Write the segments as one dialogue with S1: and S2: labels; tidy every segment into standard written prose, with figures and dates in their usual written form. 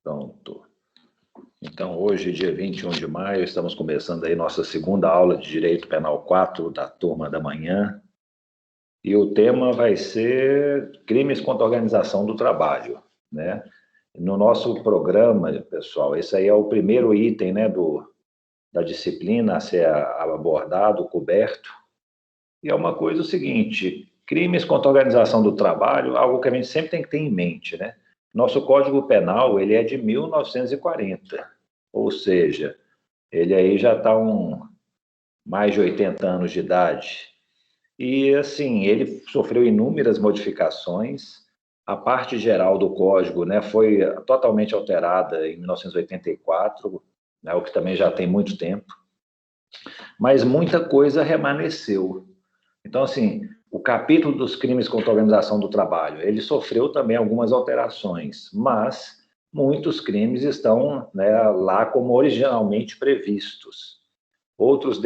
S1: Pronto. Então, hoje, dia 21 de maio, estamos começando aí nossa segunda aula de Direito Penal 4 da turma da manhã. E o tema vai ser crimes contra a organização do trabalho, né? No nosso programa, pessoal, esse aí é o primeiro item, né, da disciplina a ser abordado, coberto. E é uma coisa o seguinte, crimes contra a organização do trabalho, algo que a gente sempre tem que ter em mente, né? Nosso Código Penal, ele é de 1940, ou seja, ele aí já está mais de 80 anos de idade. E, assim, ele sofreu inúmeras modificações. A parte geral do Código, né, foi totalmente alterada em 1984, né, o que também já tem muito tempo. Mas muita coisa remanesceu. Então, assim, o capítulo dos crimes contra a organização do trabalho, ele sofreu também algumas alterações, mas muitos crimes estão, né, lá como originalmente previstos. Outros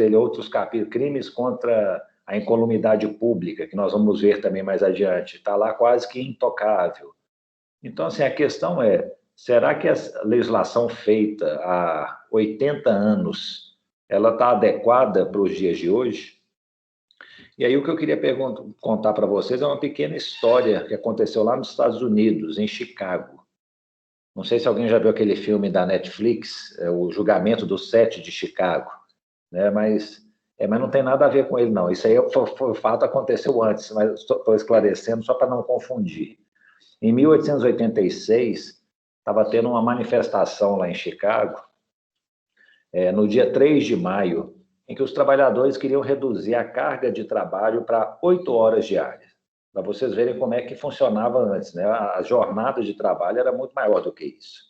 S1: capítulos, crimes contra a incolumidade pública, que nós vamos ver também mais adiante, está lá quase que intocável. Então, assim, a questão é, será que a legislação feita há 80 anos, ela está adequada para os dias de hoje? E aí o que eu queria contar para vocês é uma pequena história que aconteceu lá nos Estados Unidos, em Chicago. Não sei se alguém já viu aquele filme da Netflix, O Julgamento do 7 de Chicago, né? Mas não tem nada a ver com ele, não. Isso aí foi fato, aconteceu antes, mas estou esclarecendo só para não confundir. Em 1886, estava tendo uma manifestação lá em Chicago, no dia 3 de maio, em que os trabalhadores queriam reduzir a carga de trabalho para 8 horas diárias. Para vocês verem como é que funcionava antes, né? A jornada de trabalho era muito maior do que isso.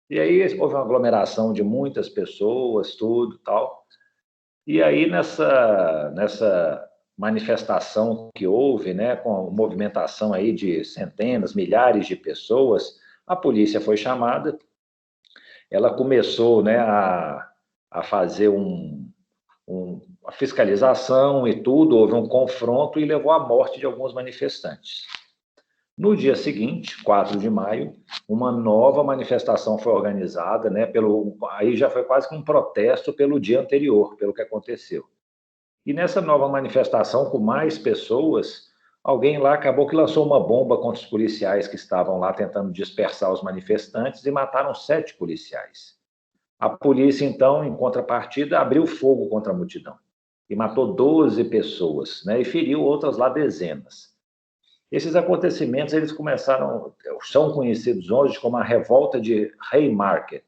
S1: E aí houve uma aglomeração de muitas pessoas, tudo tal. E aí nessa manifestação que houve, né, com movimentação aí de centenas, milhares de pessoas, a polícia foi chamada. Ela começou, né, a fazer a fiscalização e tudo, houve um confronto e levou à morte de alguns manifestantes. No dia seguinte, 4 de maio, uma nova manifestação foi organizada, né, aí já foi quase que um protesto pelo dia anterior, pelo que aconteceu. E nessa nova manifestação, com mais pessoas, alguém lá acabou que lançou uma bomba contra os policiais que estavam lá tentando dispersar os manifestantes e mataram 7 policiais. A polícia, então, em contrapartida, abriu fogo contra a multidão e matou 12 pessoas, né, e feriu outras lá dezenas. Esses acontecimentos eles são conhecidos hoje como a Revolta de Haymarket.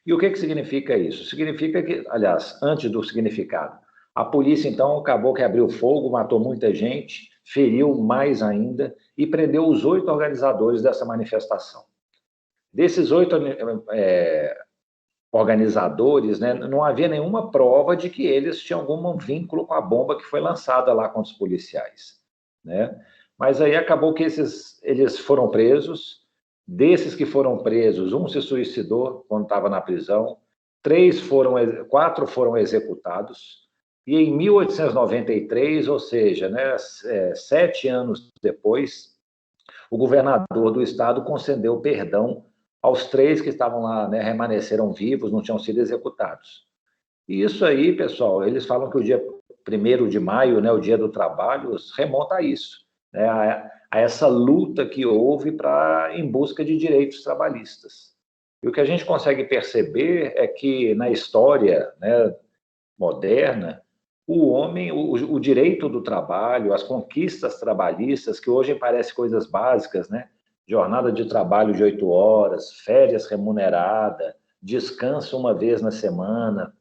S1: E o que significa isso? Significa que, aliás, antes do significado, a polícia, então, acabou que abriu fogo, matou muita gente, feriu mais ainda e prendeu os 8 organizadores dessa manifestação. Desses 8 organizadores, né, não havia nenhuma prova de que eles tinham algum vínculo com a bomba que foi lançada lá contra os policiais, né? Mas aí acabou que eles foram presos. Desses que foram presos, um se suicidou quando estava na prisão, 4 foram executados, e em 1893, ou seja, né, 7 anos depois, o governador do estado concedeu perdão aos 3 que estavam lá, né, permaneceram vivos, não tinham sido executados. E isso aí, pessoal, eles falam que o dia 1º de maio, né, o dia do trabalho, remonta a isso, né, a essa luta que houve em busca de direitos trabalhistas. E o que a gente consegue perceber é que na história, né, moderna, o homem, o direito do trabalho, as conquistas trabalhistas, que hoje parecem coisas básicas, né? Jornada de trabalho de 8 horas, férias remunerada, descanso uma vez na semana,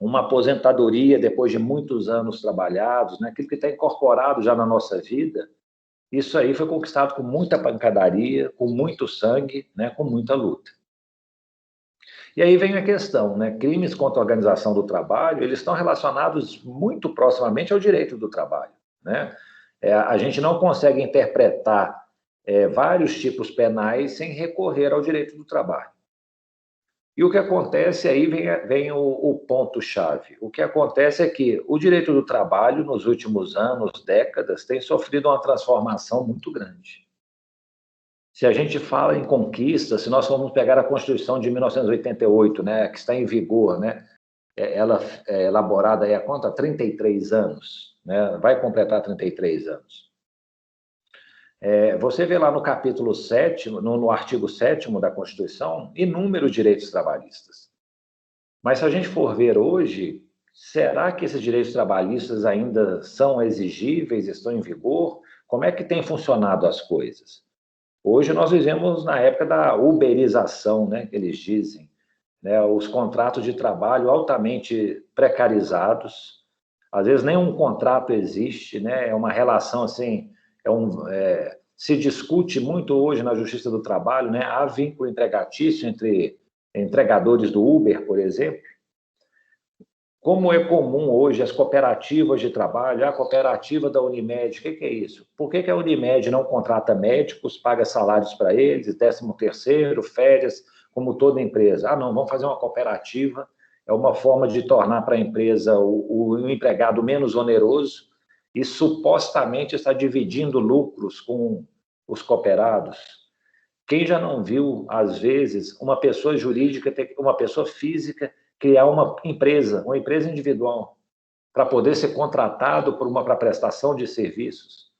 S1: uma aposentadoria depois de muitos anos trabalhados, né? Aquilo que está incorporado já na nossa vida, isso aí foi conquistado com muita pancadaria, com muito sangue, né? Com muita luta. E aí vem a questão, né? Crimes contra a organização do trabalho, eles estão relacionados muito proximamente ao direito do trabalho, né? A gente não consegue interpretar vários tipos penais sem recorrer ao direito do trabalho. E o que acontece aí vem o ponto-chave. O que acontece é que o direito do trabalho, nos últimos anos, décadas, tem sofrido uma transformação muito grande. Se a gente fala em conquista, se nós formos pegar a Constituição de 1988, né, que está em vigor, né, ela é elaborada aí há quanto? Há 33 anos, né, vai completar 33 anos. Você vê lá no capítulo 7º, no artigo 7º da Constituição, inúmeros direitos trabalhistas. Mas se a gente for ver hoje, será que esses direitos trabalhistas ainda são exigíveis, estão em vigor? Como é que tem funcionado as coisas? Hoje nós vivemos na época da uberização, né, que eles dizem, né, os contratos de trabalho altamente precarizados, às vezes nenhum contrato existe, né, é uma relação assim, se discute muito hoje na Justiça do Trabalho, né, há vínculo empregatício entre entregadores do Uber, por exemplo. Como é comum hoje as cooperativas de trabalho, a cooperativa da Unimed, o que é isso? Por que a Unimed não contrata médicos, paga salários para eles, 13º, férias, como toda empresa? Ah, não, vamos fazer uma cooperativa, é uma forma de tornar para a empresa o empregado menos oneroso e supostamente está dividindo lucros com os cooperados. Quem já não viu, às vezes, uma pessoa jurídica, uma pessoa física, criar uma empresa individual, para poder ser contratado para prestação de serviços?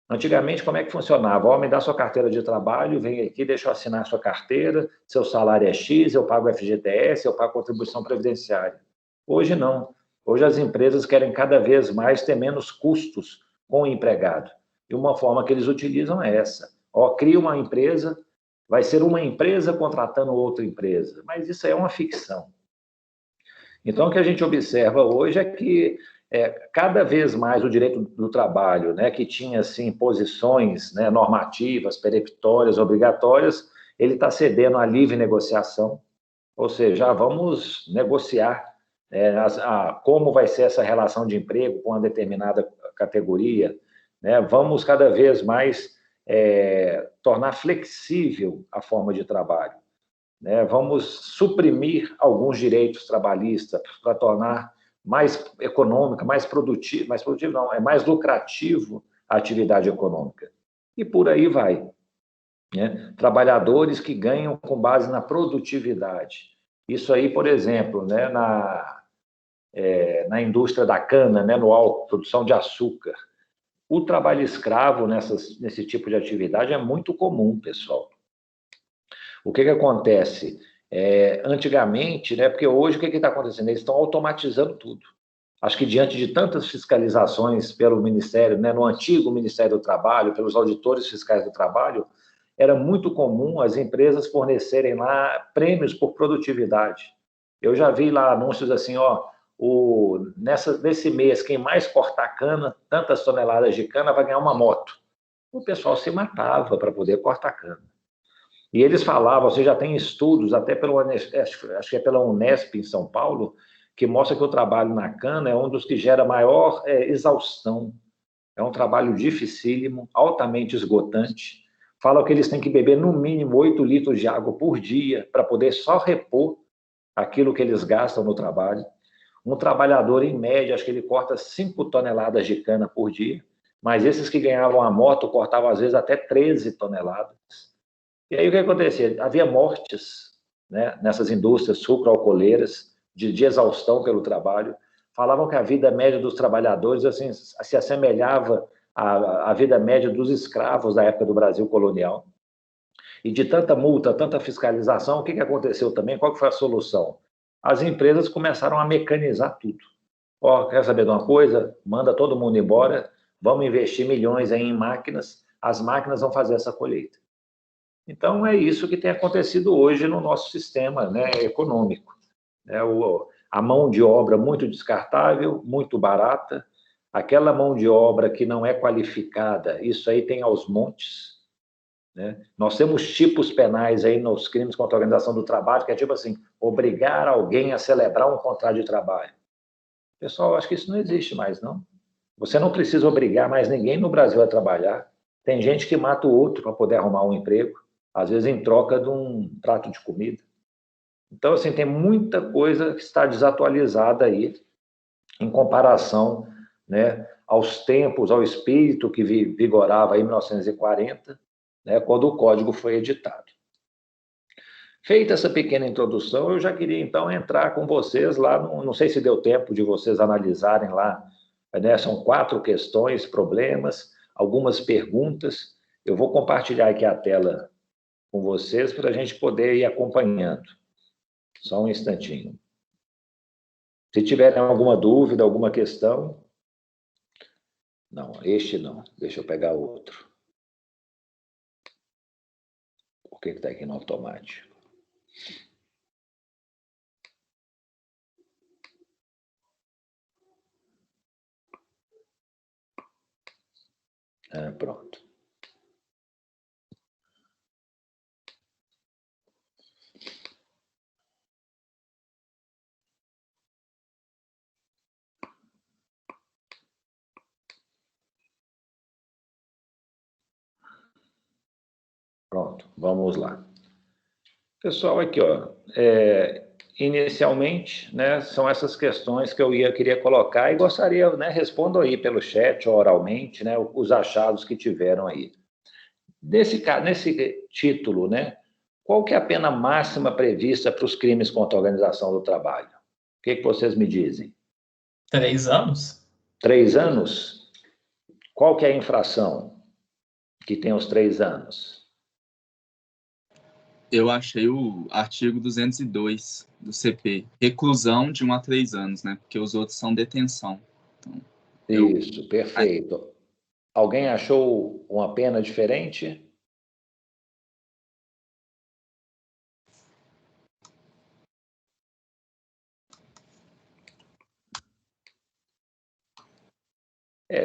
S1: Antigamente, como é que funcionava? O homem dá sua carteira de trabalho, vem aqui, deixa eu assinar sua carteira, seu salário é X, eu pago FGTS, eu pago contribuição previdenciária. Hoje não. Hoje as empresas querem cada vez mais ter menos custos com o empregado. E uma forma que eles utilizam é essa. Cria uma empresa, vai ser uma empresa contratando outra empresa. Mas isso aí é uma ficção. Então, o que a gente observa hoje é que cada vez mais o direito do trabalho, né, que tinha assim, posições, né, normativas, peremptórias, obrigatórias, ele está cedendo à livre negociação, ou seja, vamos negociar como vai ser essa relação de emprego com uma determinada categoria, né, vamos cada vez mais tornar flexível a forma de trabalho. Né, vamos suprimir alguns direitos trabalhistas para tornar mais econômica, mais produtivo não, é mais lucrativo a atividade econômica. E por aí vai. Né? Trabalhadores que ganham com base na produtividade. Isso aí, por exemplo, né, na indústria da cana, né, no álcool, produção de açúcar. O trabalho escravo nesse tipo de atividade é muito comum, pessoal. O que acontece? Antigamente, né, porque hoje o que está acontecendo? Eles estão automatizando tudo. Acho que diante de tantas fiscalizações pelo Ministério, né, no antigo Ministério do Trabalho, pelos auditores fiscais do trabalho, era muito comum as empresas fornecerem lá prêmios por produtividade. Eu já vi lá anúncios assim, nesse mês, quem mais cortar cana, tantas toneladas de cana, vai ganhar uma moto. O pessoal se matava para poder cortar cana. E eles falavam, você já tem estudos, até acho que é pela Unesp em São Paulo, que mostra que o trabalho na cana é um dos que gera maior exaustão. É um trabalho dificílimo, altamente esgotante. Fala que eles têm que beber no mínimo 8 litros de água por dia para poder só repor aquilo que eles gastam no trabalho. Um trabalhador, em média, acho que ele corta 5 toneladas de cana por dia, mas esses que ganhavam a moto cortavam, às vezes, até 13 toneladas. E aí o que acontecia? Havia mortes, né, nessas indústrias sucroalcooleiras de exaustão pelo trabalho. Falavam que a vida média dos trabalhadores assim, se assemelhava à vida média dos escravos da época do Brasil colonial. E de tanta multa, tanta fiscalização, o que aconteceu também? Qual que foi a solução? As empresas começaram a mecanizar tudo. Quer saber de uma coisa? Manda todo mundo embora, vamos investir milhões aí em máquinas, as máquinas vão fazer essa colheita. Então, é isso que tem acontecido hoje no nosso sistema, né, econômico. A mão de obra muito descartável, muito barata, aquela mão de obra que não é qualificada, isso aí tem aos montes. Né? Nós temos tipos penais aí nos crimes contra a organização do trabalho, que é tipo assim, obrigar alguém a celebrar um contrato de trabalho. Pessoal, acho que isso não existe mais, não. Você não precisa obrigar mais ninguém no Brasil a trabalhar. Tem gente que mata o outro para poder arrumar um emprego, às vezes em troca de um prato de comida. Então, assim, tem muita coisa que está desatualizada aí, em comparação, né, aos tempos, ao espírito que vigorava aí em 1940, né, quando o código foi editado. Feita essa pequena introdução, eu já queria, então, entrar com vocês lá, não sei se deu tempo de vocês analisarem lá, né, são 4 questões, problemas, algumas perguntas. Eu vou compartilhar aqui a tela com vocês para a gente poder ir acompanhando. Só um instantinho. Se tiverem alguma dúvida, alguma questão... Não, este não. Deixa eu pegar outro. Por que está aqui no automático? Pronto. Pronto, vamos lá. Pessoal, aqui, ó, inicialmente, né, são essas questões que eu queria colocar e gostaria, né, respondam aí pelo chat ou oralmente, né, os achados que tiveram aí. Nesse título, né, qual que é a pena máxima prevista para os crimes contra a organização do trabalho? O que vocês me dizem?
S2: 3 anos?
S1: 3 anos? Qual que é a infração que tem os 3 anos?
S3: Eu achei o artigo 202 do CP, reclusão de 1 a 3 anos, né? Porque os outros são detenção. Então,
S1: Isso, perfeito. Alguém achou uma pena diferente?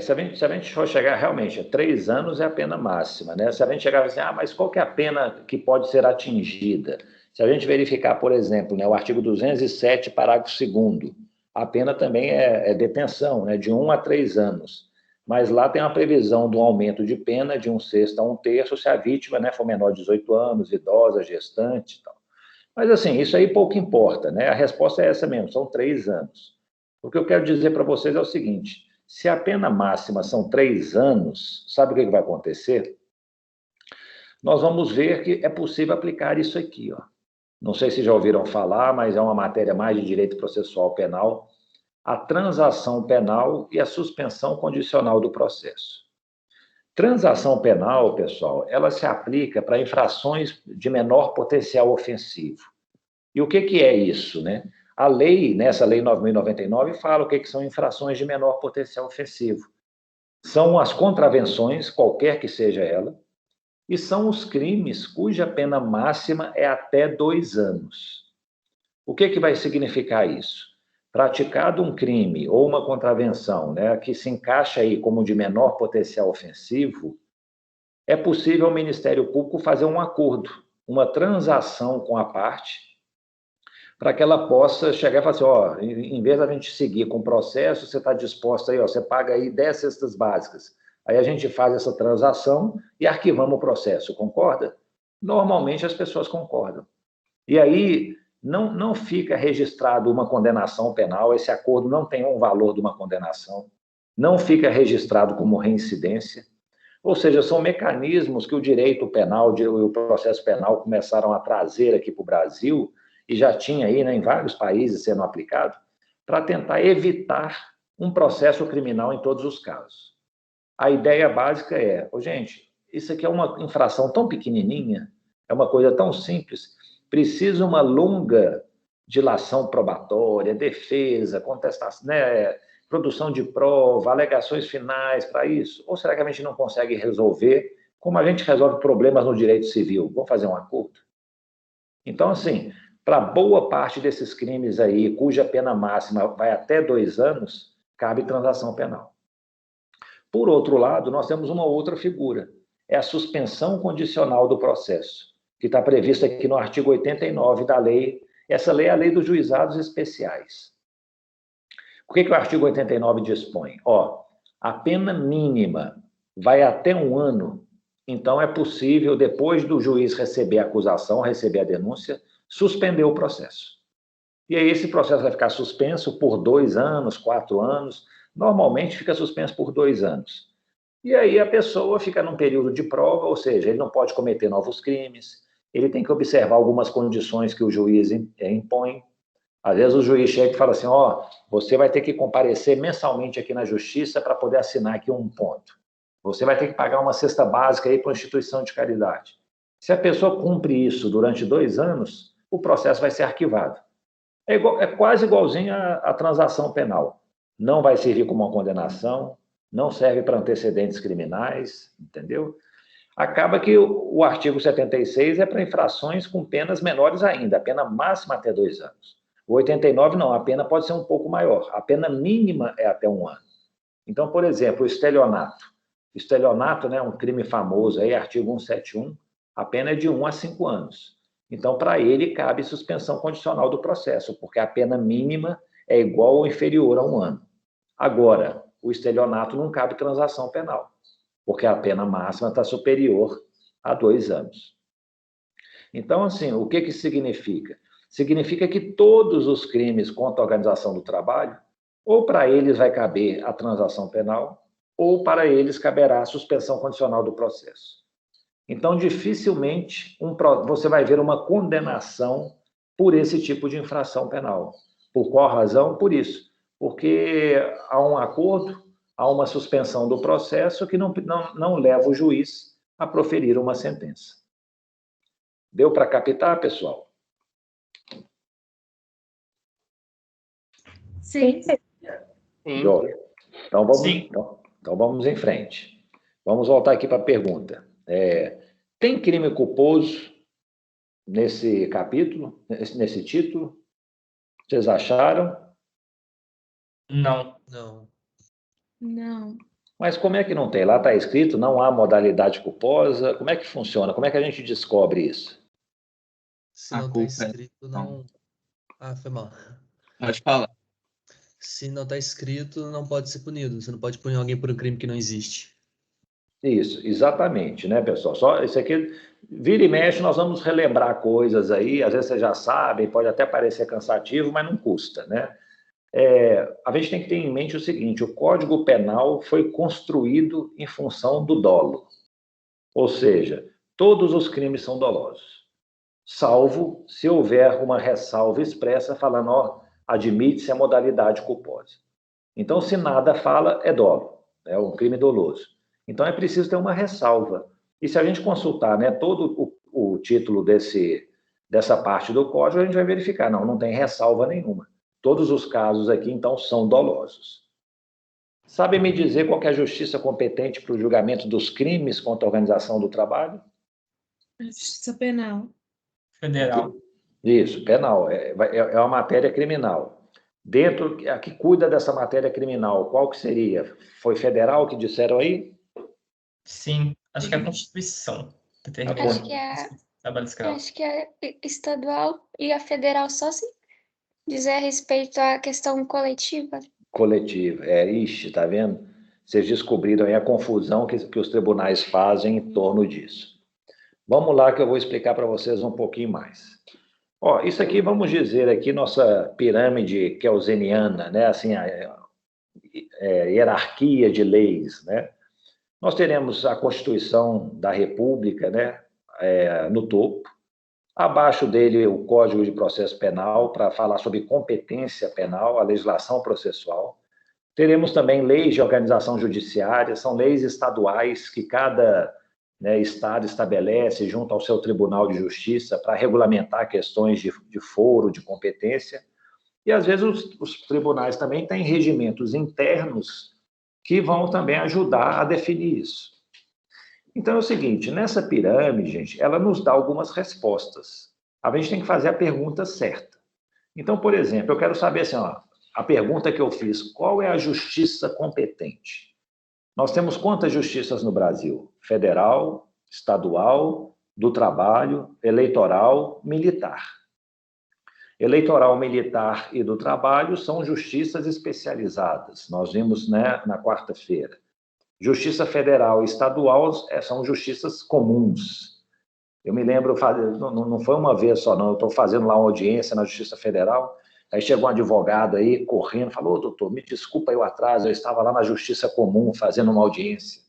S1: Se a gente for chegar realmente a 3 anos é a pena máxima, né? Se a gente chegar assim, mas qual que é a pena que pode ser atingida? Se a gente verificar, por exemplo, né, o artigo 207, parágrafo 2º, a pena também é detenção, né, de 1 a 3 anos. Mas lá tem uma previsão de um aumento de pena de 1/6 a 1/3 se a vítima, né, for menor de 18 anos, idosa, gestante e tal. Mas, assim, isso aí pouco importa, né? A resposta é essa mesmo, são 3 anos. O que eu quero dizer para vocês é o seguinte: se a pena máxima são 3 anos, sabe o que vai acontecer? Nós vamos ver que é possível aplicar isso aqui, ó. Não sei se já ouviram falar, mas é uma matéria mais de direito processual penal, a transação penal e a suspensão condicional do processo. Transação penal, pessoal, ela se aplica para infrações de menor potencial ofensivo. E o que é isso, né? A lei, nessa lei 9.099, fala o que são infrações de menor potencial ofensivo. São as contravenções, qualquer que seja ela, e são os crimes cuja pena máxima é até 2 anos. O que vai significar isso? Praticado um crime ou uma contravenção, né, que se encaixa aí como de menor potencial ofensivo, é possível o Ministério Público fazer um acordo, uma transação com a parte, para que ela possa chegar e falar assim, ó, em vez da gente seguir com o processo, você está disposto aí, ó, você paga aí 10 cestas básicas. Aí a gente faz essa transação e arquivamos o processo, concorda? Normalmente as pessoas concordam. E aí não fica registrado uma condenação penal, esse acordo não tem um valor de uma condenação, não fica registrado como reincidência, ou seja, são mecanismos que o direito penal e o processo penal começaram a trazer aqui para o Brasil, e já tinha aí, né, em vários países sendo aplicado, para tentar evitar um processo criminal em todos os casos. A ideia básica é, gente, isso aqui é uma infração tão pequenininha, é uma coisa tão simples, precisa uma longa dilação probatória, defesa, contestação, né, produção de prova, alegações finais para isso? Ou será que a gente não consegue resolver como a gente resolve problemas no direito civil? Vamos fazer um acordo? Então, assim, para boa parte desses crimes aí, cuja pena máxima vai até 2 anos, cabe transação penal. Por outro lado, nós temos uma outra figura, é a suspensão condicional do processo, que está prevista aqui no artigo 89 da lei. Essa lei é a lei dos juizados especiais. O que o artigo 89 dispõe? A pena mínima vai até 1 ano, então é possível, depois do juiz receber a acusação, receber a denúncia, suspender o processo. E aí esse processo vai ficar suspenso por 2 anos, 4 anos, normalmente fica suspenso por 2 anos. E aí a pessoa fica num período de prova, ou seja, ele não pode cometer novos crimes, ele tem que observar algumas condições que o juiz impõe. Às vezes o juiz chega e fala assim, você vai ter que comparecer mensalmente aqui na justiça para poder assinar aqui um ponto. Você vai ter que pagar uma cesta básica aí para uma instituição de caridade. Se a pessoa cumpre isso durante 2 anos, o processo vai ser arquivado. É quase igualzinho à transação penal. Não vai servir como uma condenação, não serve para antecedentes criminais, entendeu? Acaba que o artigo 76 é para infrações com penas menores ainda, a pena máxima até 2 anos. O 89 não, a pena pode ser um pouco maior, a pena mínima é até 1 ano. Então, por exemplo, o estelionato. O estelionato, né, um crime famoso, aí, artigo 171, a pena é de 1 a 5 anos. Então, para ele, cabe suspensão condicional do processo, porque a pena mínima é igual ou inferior a 1 ano. Agora, o estelionato não cabe transação penal, porque a pena máxima está superior a 2 anos. Então, assim, o que significa? Significa que todos os crimes contra a organização do trabalho, ou para eles vai caber a transação penal, ou para eles caberá a suspensão condicional do processo. Então, dificilmente você vai ver uma condenação por esse tipo de infração penal. Por qual razão? Por isso. Porque há um acordo, há uma suspensão do processo que não leva o juiz a proferir uma sentença. Deu para captar, pessoal?
S4: Sim.
S5: Sim.
S1: Então vamos em frente. Vamos voltar aqui para a pergunta. Tem crime culposo nesse capítulo, nesse título? Vocês acharam?
S2: Não.
S4: Não.
S1: Mas como é que não tem? Lá está escrito, não há modalidade culposa. Como é que funciona? Como é que a gente descobre isso?
S5: Se
S3: A
S5: não está
S3: culpa
S5: escrito, não. Ah, foi mal.
S3: Pode falar.
S5: Se não está escrito, não pode ser punido. Você não pode punir alguém por um crime que não existe.
S1: Isso, exatamente, né, pessoal? Só isso aqui, vira e mexe, nós vamos relembrar coisas aí, às vezes vocês já sabem, pode até parecer cansativo, mas não custa, né? A gente tem que ter em mente o seguinte: o Código Penal foi construído em função do dolo, ou seja, todos os crimes são dolosos, salvo se houver uma ressalva expressa falando, admite-se a modalidade culposa. Então, se nada fala, é dolo, é um crime doloso. Então, é preciso ter uma ressalva. E se a gente consultar, né, todo o título dessa parte do código, a gente vai verificar, não tem ressalva nenhuma. Todos os casos aqui, então, são dolosos. Sabe me dizer qual que é a justiça competente para o julgamento dos crimes contra a organização do trabalho?
S4: Justiça penal.
S2: Federal.
S1: Isso, penal. É uma matéria criminal. Dentro, a que cuida dessa matéria criminal, qual que seria? Foi federal que disseram aí?
S2: Sim, acho que é a Constituição determina
S4: Acho que é,
S2: trabalho escravo.
S4: acho que é estadual e a federal só se dizer a respeito à questão coletiva.
S1: Coletiva. Ixi, tá vendo? Vocês descobriram aí a confusão que os tribunais fazem em torno disso. Vamos lá que eu vou explicar para vocês um pouquinho mais. Isso aqui, vamos dizer aqui, nossa pirâmide kelseniana, né? Assim, a hierarquia de leis, né? Nós teremos a Constituição da República, né? No topo. Abaixo dele, o Código de Processo Penal, para falar sobre competência penal, a legislação processual. Teremos também leis de organização judiciária, são leis estaduais que cada Estado estabelece junto ao seu Tribunal de Justiça para regulamentar questões de foro, de competência. E, às vezes, os tribunais também têm regimentos internos que vão também ajudar a definir isso. Então, é o seguinte, nessa pirâmide, gente, ela nos dá algumas respostas. A gente tem que fazer a pergunta certa. Então, por exemplo, eu quero saber assim, a pergunta que eu fiz, qual é a justiça competente? Nós temos quantas justiças no Brasil? Federal, estadual, do trabalho, eleitoral, militar. Eleitoral, militar e do trabalho são justiças especializadas. Nós vimos, né, na quarta-feira. Justiça federal e estadual são justiças comuns. Eu me lembro, não foi uma vez só, não. Eu estou fazendo lá uma audiência na Justiça Federal. Aí chegou um advogado aí, correndo, falou, doutor, me desculpa aí o atraso, eu estava lá na Justiça Comum fazendo uma audiência.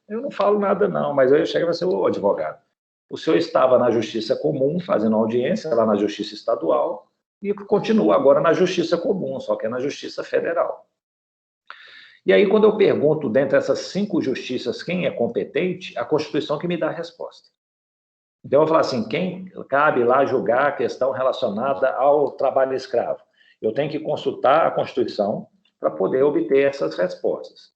S1: Eu não falo nada, não, mas eu chego e falo assim, ô advogado, o senhor estava na Justiça Comum, fazendo audiência lá na Justiça Estadual, e continua agora na Justiça Comum, só que é na Justiça Federal. E aí, quando eu pergunto, dentre essas 5 justiças, quem é competente, a Constituição que me dá a resposta. Então, eu vou falar assim, quem cabe lá julgar a questão relacionada ao trabalho escravo? Eu tenho que consultar a Constituição para poder obter essas respostas.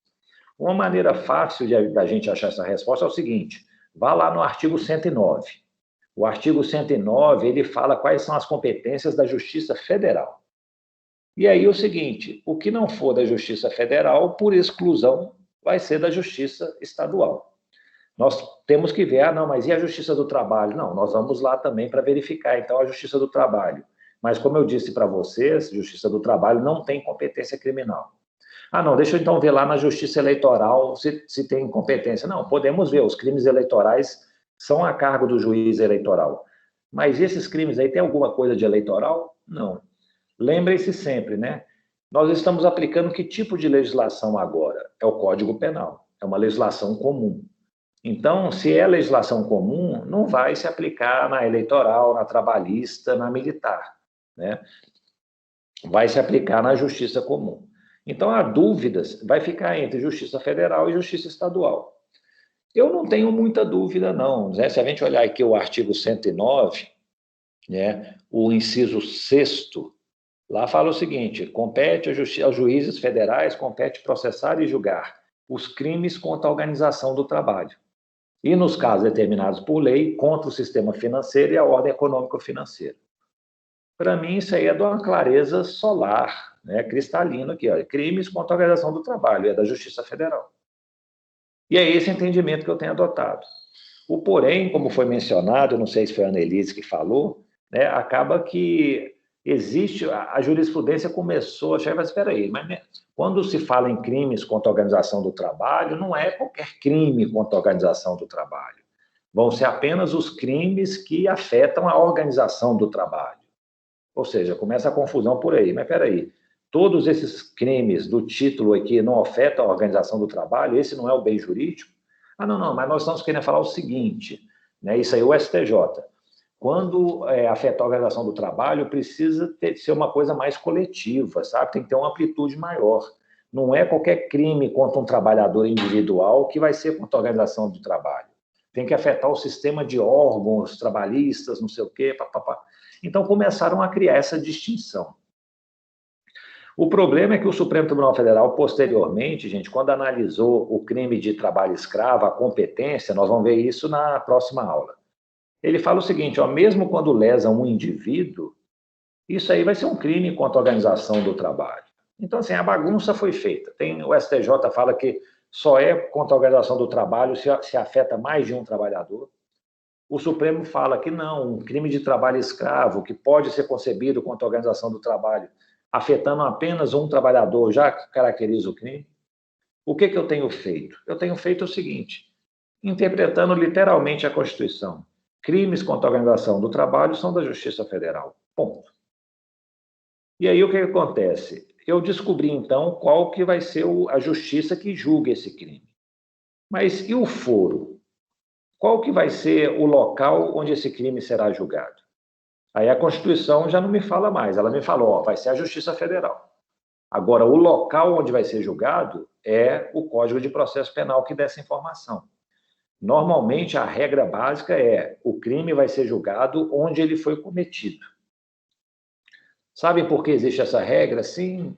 S1: Uma maneira fácil da gente achar essa resposta é o seguinte, vá lá no artigo 109. O artigo 109, ele fala quais são as competências da Justiça Federal. E aí o seguinte, o que não for da Justiça Federal, por exclusão, vai ser da Justiça Estadual. Nós temos que ver, não, mas e a Justiça do Trabalho? Não, nós vamos lá também para verificar, então, a Justiça do Trabalho. Mas, como eu disse para vocês, Justiça do Trabalho não tem competência criminal. Não, deixa eu então ver lá na Justiça Eleitoral se tem competência. Não, podemos ver, os crimes eleitorais são a cargo do juiz eleitoral. Mas esses crimes aí, tem alguma coisa de eleitoral? Não. Lembrem-se sempre, né? Nós estamos aplicando que tipo de legislação agora? É o Código Penal, é uma legislação comum. Então, se é legislação comum, não vai se aplicar na eleitoral, na trabalhista, na militar, né? Vai se aplicar na Justiça Comum. Então, há dúvidas, vai ficar entre Justiça Federal e Justiça Estadual. Eu não tenho muita dúvida, não, né? Se a gente olhar aqui o artigo 109, né, o inciso 6º, lá fala o seguinte, compete aos juízes federais, compete processar e julgar os crimes contra a organização do trabalho. E, nos casos determinados por lei, contra o sistema financeiro e a ordem econômico-financeira. Para mim, isso aí é de uma clareza solar, né, cristalina aqui, ó, crimes contra a organização do trabalho, é da Justiça Federal. E é esse entendimento que eu tenho adotado. O porém, como foi mencionado, eu não sei se foi a Annelise que falou, né, acaba que existe, a jurisprudência começou a chegar, mas espera aí, mas quando se fala em crimes contra a organização do trabalho, não é qualquer crime contra a organização do trabalho. Vão ser apenas os crimes que afetam a organização do trabalho. Ou seja, começa a confusão por aí. Mas espera aí, todos esses crimes do título aqui não afetam a organização do trabalho? Esse não é o bem jurídico? Não, mas nós estamos querendo falar o seguinte, né, isso aí é o STJ. Quando afetar a organização do trabalho, precisa ser uma coisa mais coletiva, sabe? Tem que ter uma amplitude maior. Não é qualquer crime contra um trabalhador individual que vai ser contra a organização do trabalho. Tem que afetar o sistema de órgãos trabalhistas, não sei o quê, papapá. Então, começaram a criar essa distinção. O problema é que o Supremo Tribunal Federal, posteriormente, gente, quando analisou o crime de trabalho escravo, a competência, nós vamos ver isso na próxima aula. Ele fala o seguinte, ó, mesmo quando lesa um indivíduo, isso aí vai ser um crime contra a organização do trabalho. Então, assim, a bagunça foi feita. O STJ fala que só é contra a organização do trabalho se afeta mais de um trabalhador. O Supremo fala que não, um crime de trabalho escravo, que pode ser concebido contra a organização do trabalho, afetando apenas um trabalhador, já caracteriza o crime. O que eu tenho feito? Eu tenho feito o seguinte, interpretando literalmente a Constituição. Crimes contra a organização do trabalho são da Justiça Federal. Ponto. E aí o que acontece? Eu descobri, então, qual que vai ser a justiça que julga esse crime. Mas e o foro? Qual que vai ser o local onde esse crime será julgado? Aí a Constituição já não me fala mais. Ela me falou, ó, vai ser a Justiça Federal. Agora, o local onde vai ser julgado é o Código de Processo Penal que dá essa informação. Normalmente, a regra básica é o crime vai ser julgado onde ele foi cometido. Sabem por que existe essa regra? Sim.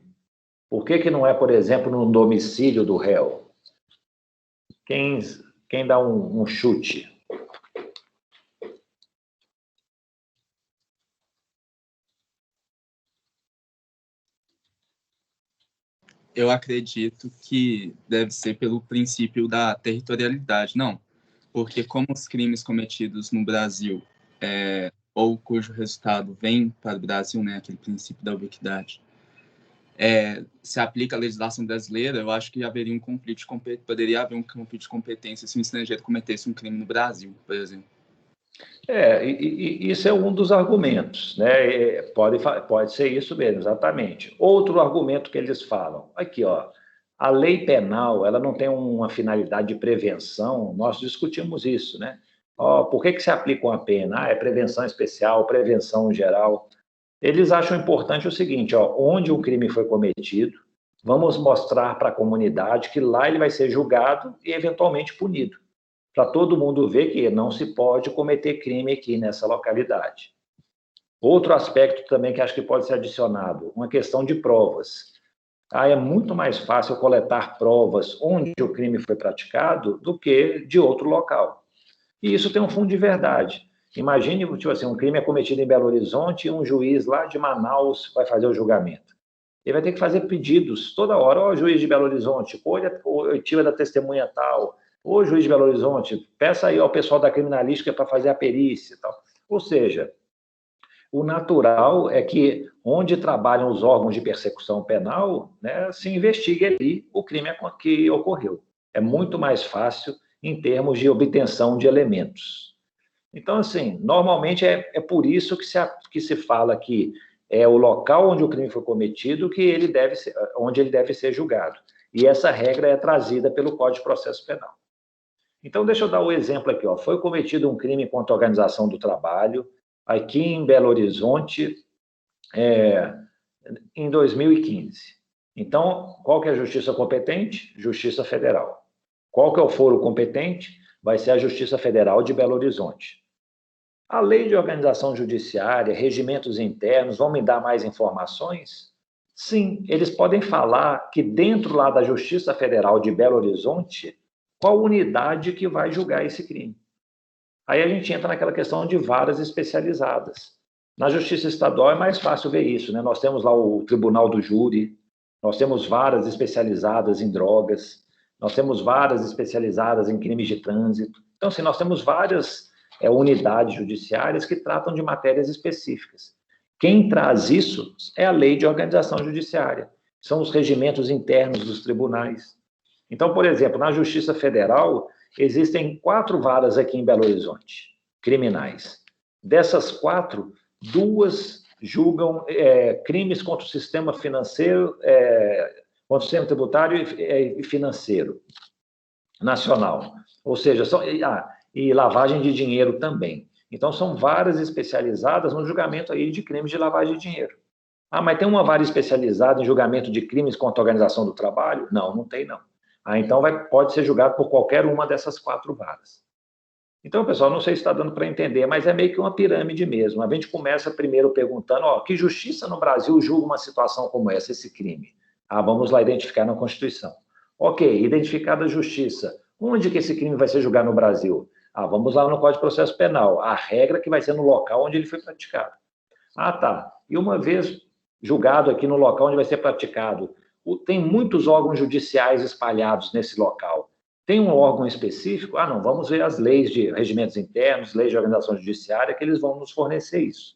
S1: Por que não é, por exemplo, no domicílio do réu? Quem dá um chute?
S3: Eu acredito que deve ser pelo princípio da territorialidade, não. Porque como os crimes cometidos no Brasil, ou cujo resultado vem para o Brasil, né, aquele princípio da ubiquidade, se aplica a legislação brasileira, eu acho que haveria poderia haver um conflito de competência se um estrangeiro cometesse um crime no Brasil, por exemplo.
S1: Isso é um dos argumentos, né? Pode ser isso mesmo, exatamente. Outro argumento que eles falam, aqui, ó, A lei penal, ela não tem uma finalidade de prevenção, nós discutimos isso, né? Por que se aplica uma pena? É prevenção especial, prevenção geral. Eles acham importante o seguinte, onde o crime foi cometido, vamos mostrar para a comunidade que lá ele vai ser julgado e eventualmente punido, para todo mundo ver que não se pode cometer crime aqui nessa localidade. Outro aspecto também que acho que pode ser adicionado, uma questão de provas. É muito mais fácil coletar provas onde o crime foi praticado do que de outro local. E isso tem um fundo de verdade. Imagine, tipo assim, um crime é cometido em Belo Horizonte e um juiz lá de Manaus vai fazer o julgamento. Ele vai ter que fazer pedidos toda hora. Juiz de Belo Horizonte, oitiva da testemunha tal. Juiz de Belo Horizonte, peça aí ao pessoal da criminalística para fazer a perícia e tal. Ou seja, o natural é que onde trabalham os órgãos de persecução penal, né, se investigue ali o crime que ocorreu. É muito mais fácil em termos de obtenção de elementos. Então, assim, normalmente é por isso que se fala que é o local onde o crime foi cometido onde ele deve ser julgado. E essa regra é trazida pelo Código de Processo Penal. Então, deixa eu dar o exemplo aqui. Foi cometido um crime contra a organização do trabalho aqui em Belo Horizonte em 2015. Então, qual que é a justiça competente? Justiça Federal. Qual que é o foro competente? Vai ser a Justiça Federal de Belo Horizonte. A lei de organização judiciária, regimentos internos, vão me dar mais informações? Sim, eles podem falar que dentro lá da Justiça Federal de Belo Horizonte, qual unidade que vai julgar esse crime. Aí a gente entra naquela questão de varas especializadas. Na Justiça Estadual é mais fácil ver isso, né? Nós temos lá o Tribunal do Júri, nós temos varas especializadas em drogas, nós temos varas especializadas em crimes de trânsito. Então, assim, nós temos várias unidades judiciárias que tratam de matérias específicas. Quem traz isso é a Lei de Organização Judiciária, são os regimentos internos dos tribunais. Então, por exemplo, na Justiça Federal, existem 4 varas aqui em Belo Horizonte, criminais. Dessas 4, 2 julgam crimes contra o sistema financeiro, contra o sistema tributário e financeiro nacional. Ou seja, e lavagem de dinheiro também. Então, são varas especializadas no julgamento aí de crimes de lavagem de dinheiro. Mas tem uma vara especializada em julgamento de crimes contra a organização do trabalho? Não, não tem, não. Então, pode ser julgado por qualquer uma dessas 4 varas. Então, pessoal, não sei se está dando para entender, mas é meio que uma pirâmide mesmo. A gente começa primeiro perguntando, que justiça no Brasil julga uma situação como essa, esse crime? Vamos lá identificar na Constituição. Ok, identificada a justiça. Onde que esse crime vai ser julgado no Brasil? Vamos lá no Código de Processo Penal. A regra que vai ser no local onde ele foi praticado. Tá. E uma vez julgado aqui no local onde vai ser praticado, tem muitos órgãos judiciais espalhados nesse local. Tem um órgão específico? Não, vamos ver as leis de regimentos internos, leis de organização judiciária, que eles vão nos fornecer isso.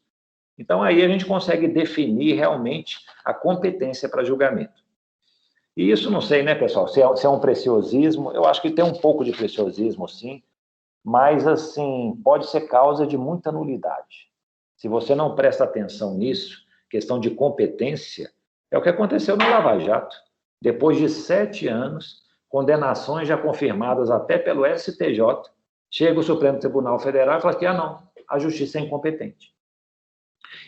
S1: Então, aí a gente consegue definir realmente a competência para julgamento. E isso, não sei, né, pessoal, se é um preciosismo, eu acho que tem um pouco de preciosismo, sim, mas, assim, pode ser causa de muita nulidade. Se você não presta atenção nisso, questão de competência, é o que aconteceu no Lava Jato. Depois de 7 anos, condenações já confirmadas até pelo STJ, chega o Supremo Tribunal Federal e fala que, não, a justiça é incompetente.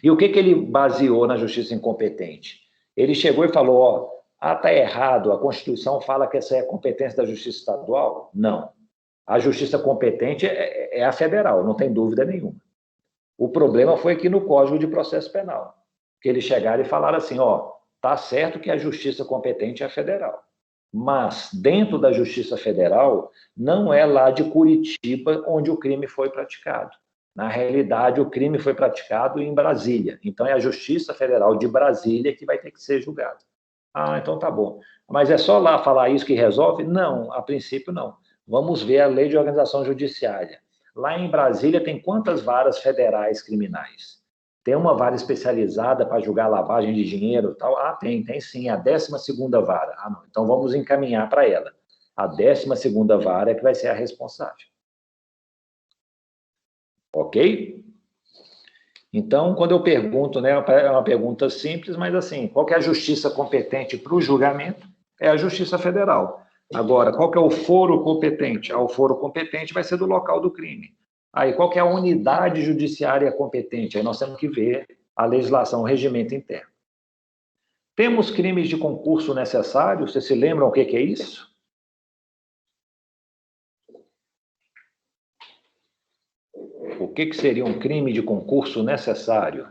S1: E o que ele baseou na justiça incompetente? Ele chegou e falou, tá errado, a Constituição fala que essa é a competência da justiça estadual? Não. A justiça competente é a federal, não tem dúvida nenhuma. O problema foi aqui no Código de Processo Penal, que eles chegaram e falaram assim, tá certo que a justiça competente é a federal, mas dentro da Justiça Federal não é lá de Curitiba onde o crime foi praticado. Na realidade, o crime foi praticado em Brasília. Então, é a Justiça Federal de Brasília que vai ter que ser julgada. Então tá bom. Mas é só lá falar isso que resolve? Não, a princípio não. Vamos ver a Lei de Organização Judiciária. Lá em Brasília tem quantas varas federais criminais? Tem uma vara especializada para julgar lavagem de dinheiro e tal? Tem sim, a 12ª vara. Não, então vamos encaminhar para ela. A 12ª vara é que vai ser a responsável. Ok? Então, quando eu pergunto, né, é uma pergunta simples, mas assim, qual que é a justiça competente para o julgamento? é a Justiça Federal. Agora, qual que é o foro competente? O foro competente vai ser do local do crime. Aí, qual que é a unidade judiciária competente? Aí nós temos que ver a legislação, o regimento interno. Temos crimes de concurso necessário? Vocês se lembram o que é isso? O que seria um crime de concurso necessário?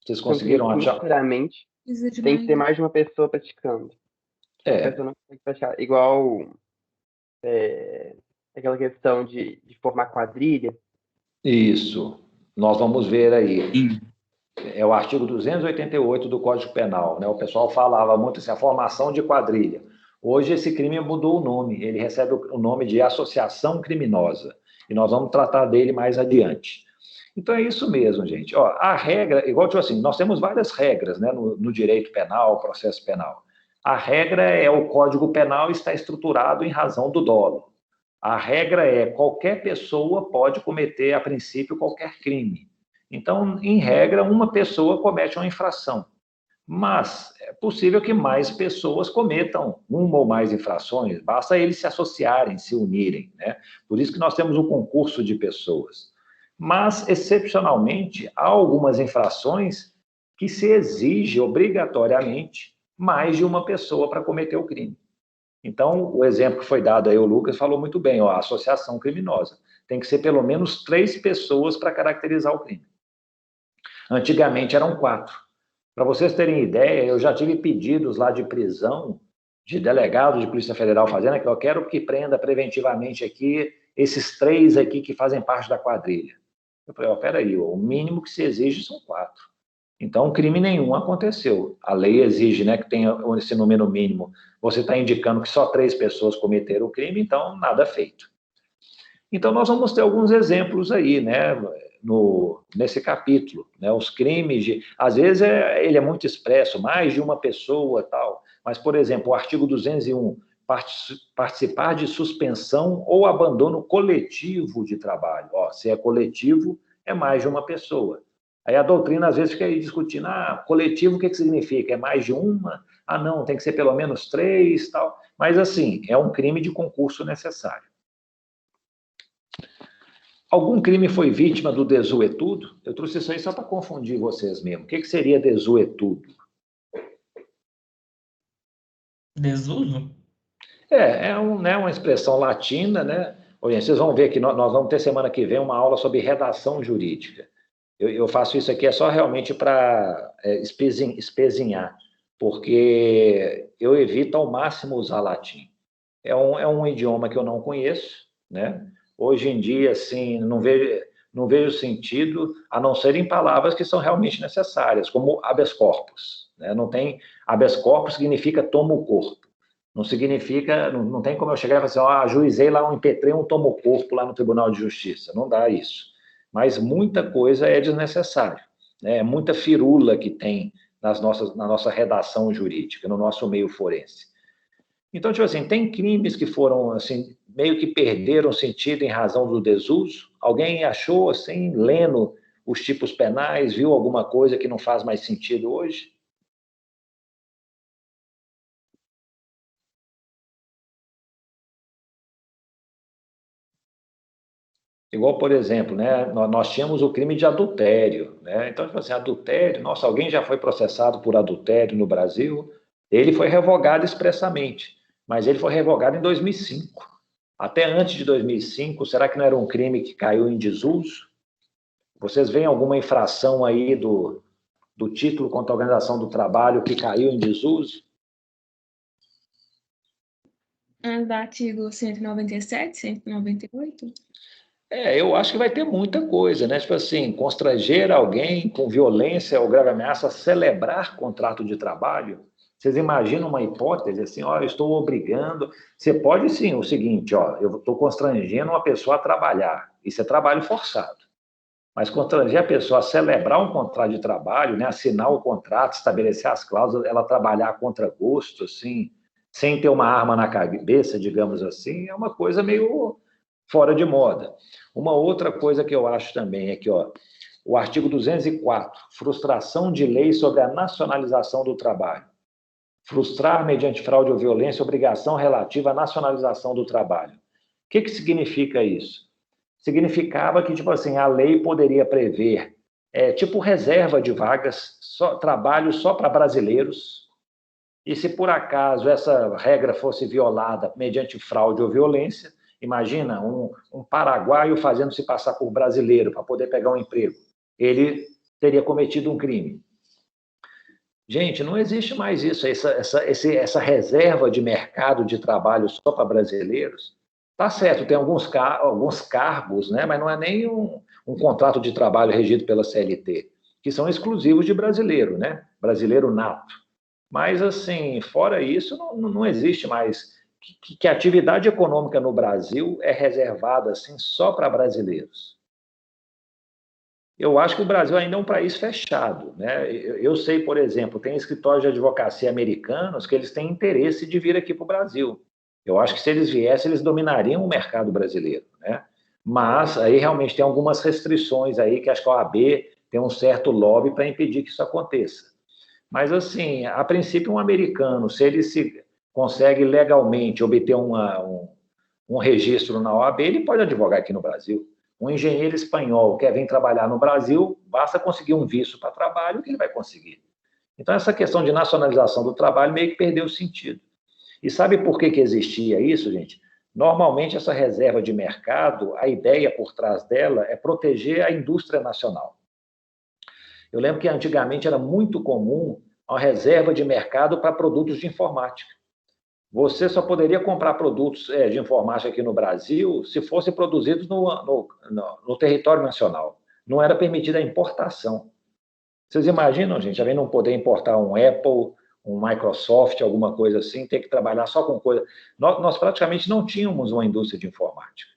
S1: Vocês conseguiram achar?
S6: Sinceramente, tem que ter mais de uma pessoa praticando. Uma pessoa não consegue praticar. Igual aquela questão de formar quadrilha.
S1: Isso. Nós vamos ver aí.
S3: Sim.
S1: É o artigo 288 do Código Penal, né? O pessoal falava muito assim, a formação de quadrilha. Hoje esse crime mudou o nome, ele recebe o nome de associação criminosa, e nós vamos tratar dele mais adiante. Então é isso mesmo, gente. Ó, a regra, igual tipo assim, nós temos várias regras, né, no direito penal, processo penal. A regra é o Código Penal está estruturado em razão do dolo. A regra é qualquer pessoa pode cometer, a princípio, qualquer crime. Então, em regra, uma pessoa comete uma infração. Mas é possível que mais pessoas cometam uma ou mais infrações, basta eles se associarem, se unirem, né? Por isso que nós temos um concurso de pessoas. Mas, excepcionalmente, há algumas infrações que se exige obrigatoriamente mais de uma pessoa para cometer o crime. Então, o exemplo que foi dado aí, o Lucas falou muito bem, ó, a associação criminosa. Tem que ser pelo menos 3 pessoas para caracterizar o crime. Antigamente eram 4. Para vocês terem ideia, eu já tive pedidos lá de prisão de delegados de Polícia Federal fazendo que eu quero que prenda preventivamente aqui esses 3 aqui que fazem parte da quadrilha. Eu falei, ó, peraí, o mínimo que se exige são 4. Então, crime nenhum aconteceu. A lei exige, né, que tenha esse número mínimo. Você está indicando que só 3 pessoas cometeram o crime, então nada feito. Então, nós vamos ter alguns exemplos aí, né, nesse capítulo, né, os crimes, às vezes ele é muito expresso, mais de uma pessoa tal, mas, por exemplo, o artigo 201, participar de suspensão ou abandono coletivo de trabalho. Ó, se é coletivo, é mais de uma pessoa. Aí a doutrina, às vezes, fica aí discutindo, coletivo, o que significa? É mais de uma? Não, tem que ser pelo menos 3, tal. Mas, assim, é um crime de concurso necessário. Algum crime foi vítima do desuetudo? Eu trouxe isso aí só para confundir vocês mesmo. O que seria desuetudo?
S2: Desuso?
S1: É uma expressão latina, né? Olha, vocês vão ver que nós vamos ter semana que vem uma aula sobre redação jurídica. Eu faço isso aqui só realmente para espezinhar, porque eu evito ao máximo usar latim. É um idioma que eu não conheço, né? Hoje em dia, assim, não vejo sentido, a não ser em palavras que são realmente necessárias, como habeas corpus, né? Não tem, habeas corpus significa toma o corpo. Não significa, não tem como eu chegar e falar assim, ajuizei lá impetrei um toma o corpo lá no Tribunal de Justiça. Não dá isso. Mas muita coisa é desnecessária, né? É muita firula que tem na nossa redação jurídica, no nosso meio forense. Então, tipo assim, tem crimes que foram, assim, meio que perderam sentido em razão do desuso? Alguém achou, assim, lendo os tipos penais, viu alguma coisa que não faz mais sentido hoje? Igual, por exemplo, né, nós tínhamos o crime de adultério, né? Então, tipo assim, adultério, nossa, alguém já foi processado por adultério no Brasil? Ele foi revogado expressamente, mas ele foi revogado em 2005. Até antes de 2005, será que não era um crime que caiu em desuso? Vocês veem alguma infração aí do título contra a organização do trabalho que caiu em desuso?
S4: Do artigo 197, 198?
S1: Eu acho que vai ter muita coisa, né? Tipo assim, constranger alguém com violência ou grave ameaça a celebrar contrato de trabalho. Vocês imaginam uma hipótese assim, eu estou obrigando. Você pode sim, o seguinte, eu estou constrangendo uma pessoa a trabalhar. Isso é trabalho forçado. Mas constranger a pessoa a celebrar um contrato de trabalho, né? Assinar o contrato, estabelecer as cláusulas, ela trabalhar contra gosto, assim, sem ter uma arma na cabeça, digamos assim, é uma coisa meio fora de moda. Uma outra coisa que eu acho também é que, o artigo 204, frustração de lei sobre a nacionalização do trabalho. frustrar mediante fraude ou violência obrigação relativa à nacionalização do trabalho. O que significa isso? Significava que, tipo assim, a lei poderia prever, tipo reserva de vagas, trabalho só para brasileiros, e se por acaso essa regra fosse violada mediante fraude ou violência, imagina um paraguaio fazendo se passar por brasileiro para poder pegar um emprego, ele teria cometido um crime. Gente, não existe mais isso, essa reserva de mercado de trabalho só para brasileiros. Tá certo, tem alguns cargos, né, mas não é nem um contrato de trabalho regido pela CLT, que são exclusivos de brasileiro, né? Brasileiro nato. Mas, assim, fora isso, não existe mais que a atividade econômica no Brasil é reservada assim, só para brasileiros. Eu acho que o Brasil ainda é um país fechado, né? Eu sei, por exemplo, tem escritórios de advocacia americanos que eles têm interesse de vir aqui para o Brasil. Eu acho que se eles viessem, eles dominariam o mercado brasileiro, né? Mas aí realmente tem algumas restrições aí que acho que a OAB tem um certo lobby para impedir que isso aconteça. Mas, assim, a princípio, um americano, se ele se consegue legalmente obter um registro na OAB, ele pode advogar aqui no Brasil. Um engenheiro espanhol quer vir trabalhar no Brasil, basta conseguir um visto para trabalho que ele vai conseguir. Então, essa questão de nacionalização do trabalho meio que perdeu o sentido. E sabe por que existia isso, gente? Normalmente, essa reserva de mercado, a ideia por trás dela é proteger a indústria nacional. Eu lembro que antigamente era muito comum a reserva de mercado para produtos de informática. Você só poderia comprar produtos de informática aqui no Brasil se fossem produzidos no território nacional. Não era permitida a importação. Vocês imaginam, gente, a gente não poder importar um Apple, um Microsoft, alguma coisa assim, ter que trabalhar só com coisa... Nós praticamente não tínhamos uma indústria de informática.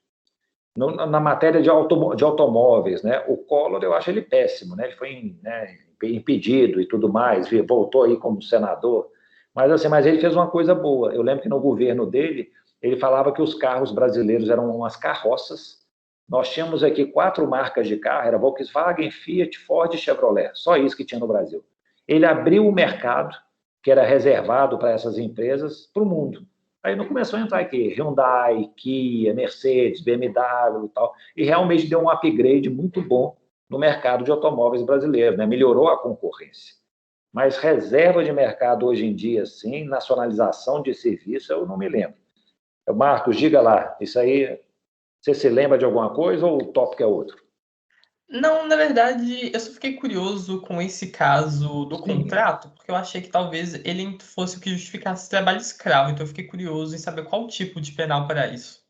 S1: Na matéria de automóveis, né? O Collor, eu acho ele péssimo, né? Ele foi impedido e tudo mais, voltou aí como senador, mas assim, mas ele fez uma coisa boa. Eu lembro que no governo dele, ele falava que os carros brasileiros eram umas carroças. Nós tínhamos aqui 4 marcas de carro, era Volkswagen, Fiat, Ford e Chevrolet, só isso que tinha no Brasil. Ele abriu o mercado, que era reservado para essas empresas, para o mundo. Aí não começou a entrar aqui Hyundai, Kia, Mercedes, BMW e tal, e realmente deu um upgrade muito bom no mercado de automóveis brasileiro, né? Melhorou a concorrência. Mas reserva de mercado hoje em dia, sim, nacionalização de serviço, eu não me lembro. Marcos, diga lá, isso aí, você se lembra de alguma coisa ou o tópico é outro?
S2: Não, na verdade, eu só fiquei curioso com esse caso do contrato, porque eu achei que talvez ele fosse o que justificasse trabalho escravo, então eu fiquei curioso em saber qual tipo de penal para isso.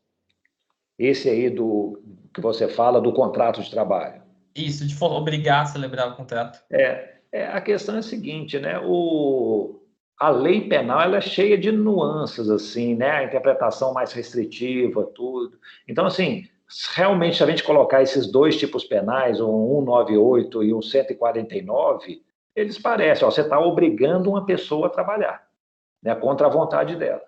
S1: Esse aí do que você fala do contrato de trabalho.
S2: Isso, de obrigar a celebrar o contrato.
S1: A questão é a seguinte, né? A lei penal ela é cheia de nuances, assim, né? A interpretação mais restritiva, tudo. Então, assim, realmente, se a gente colocar esses 2 tipos penais, o 198 e o 149, eles parecem, você está obrigando uma pessoa a trabalhar, né? Contra a vontade dela.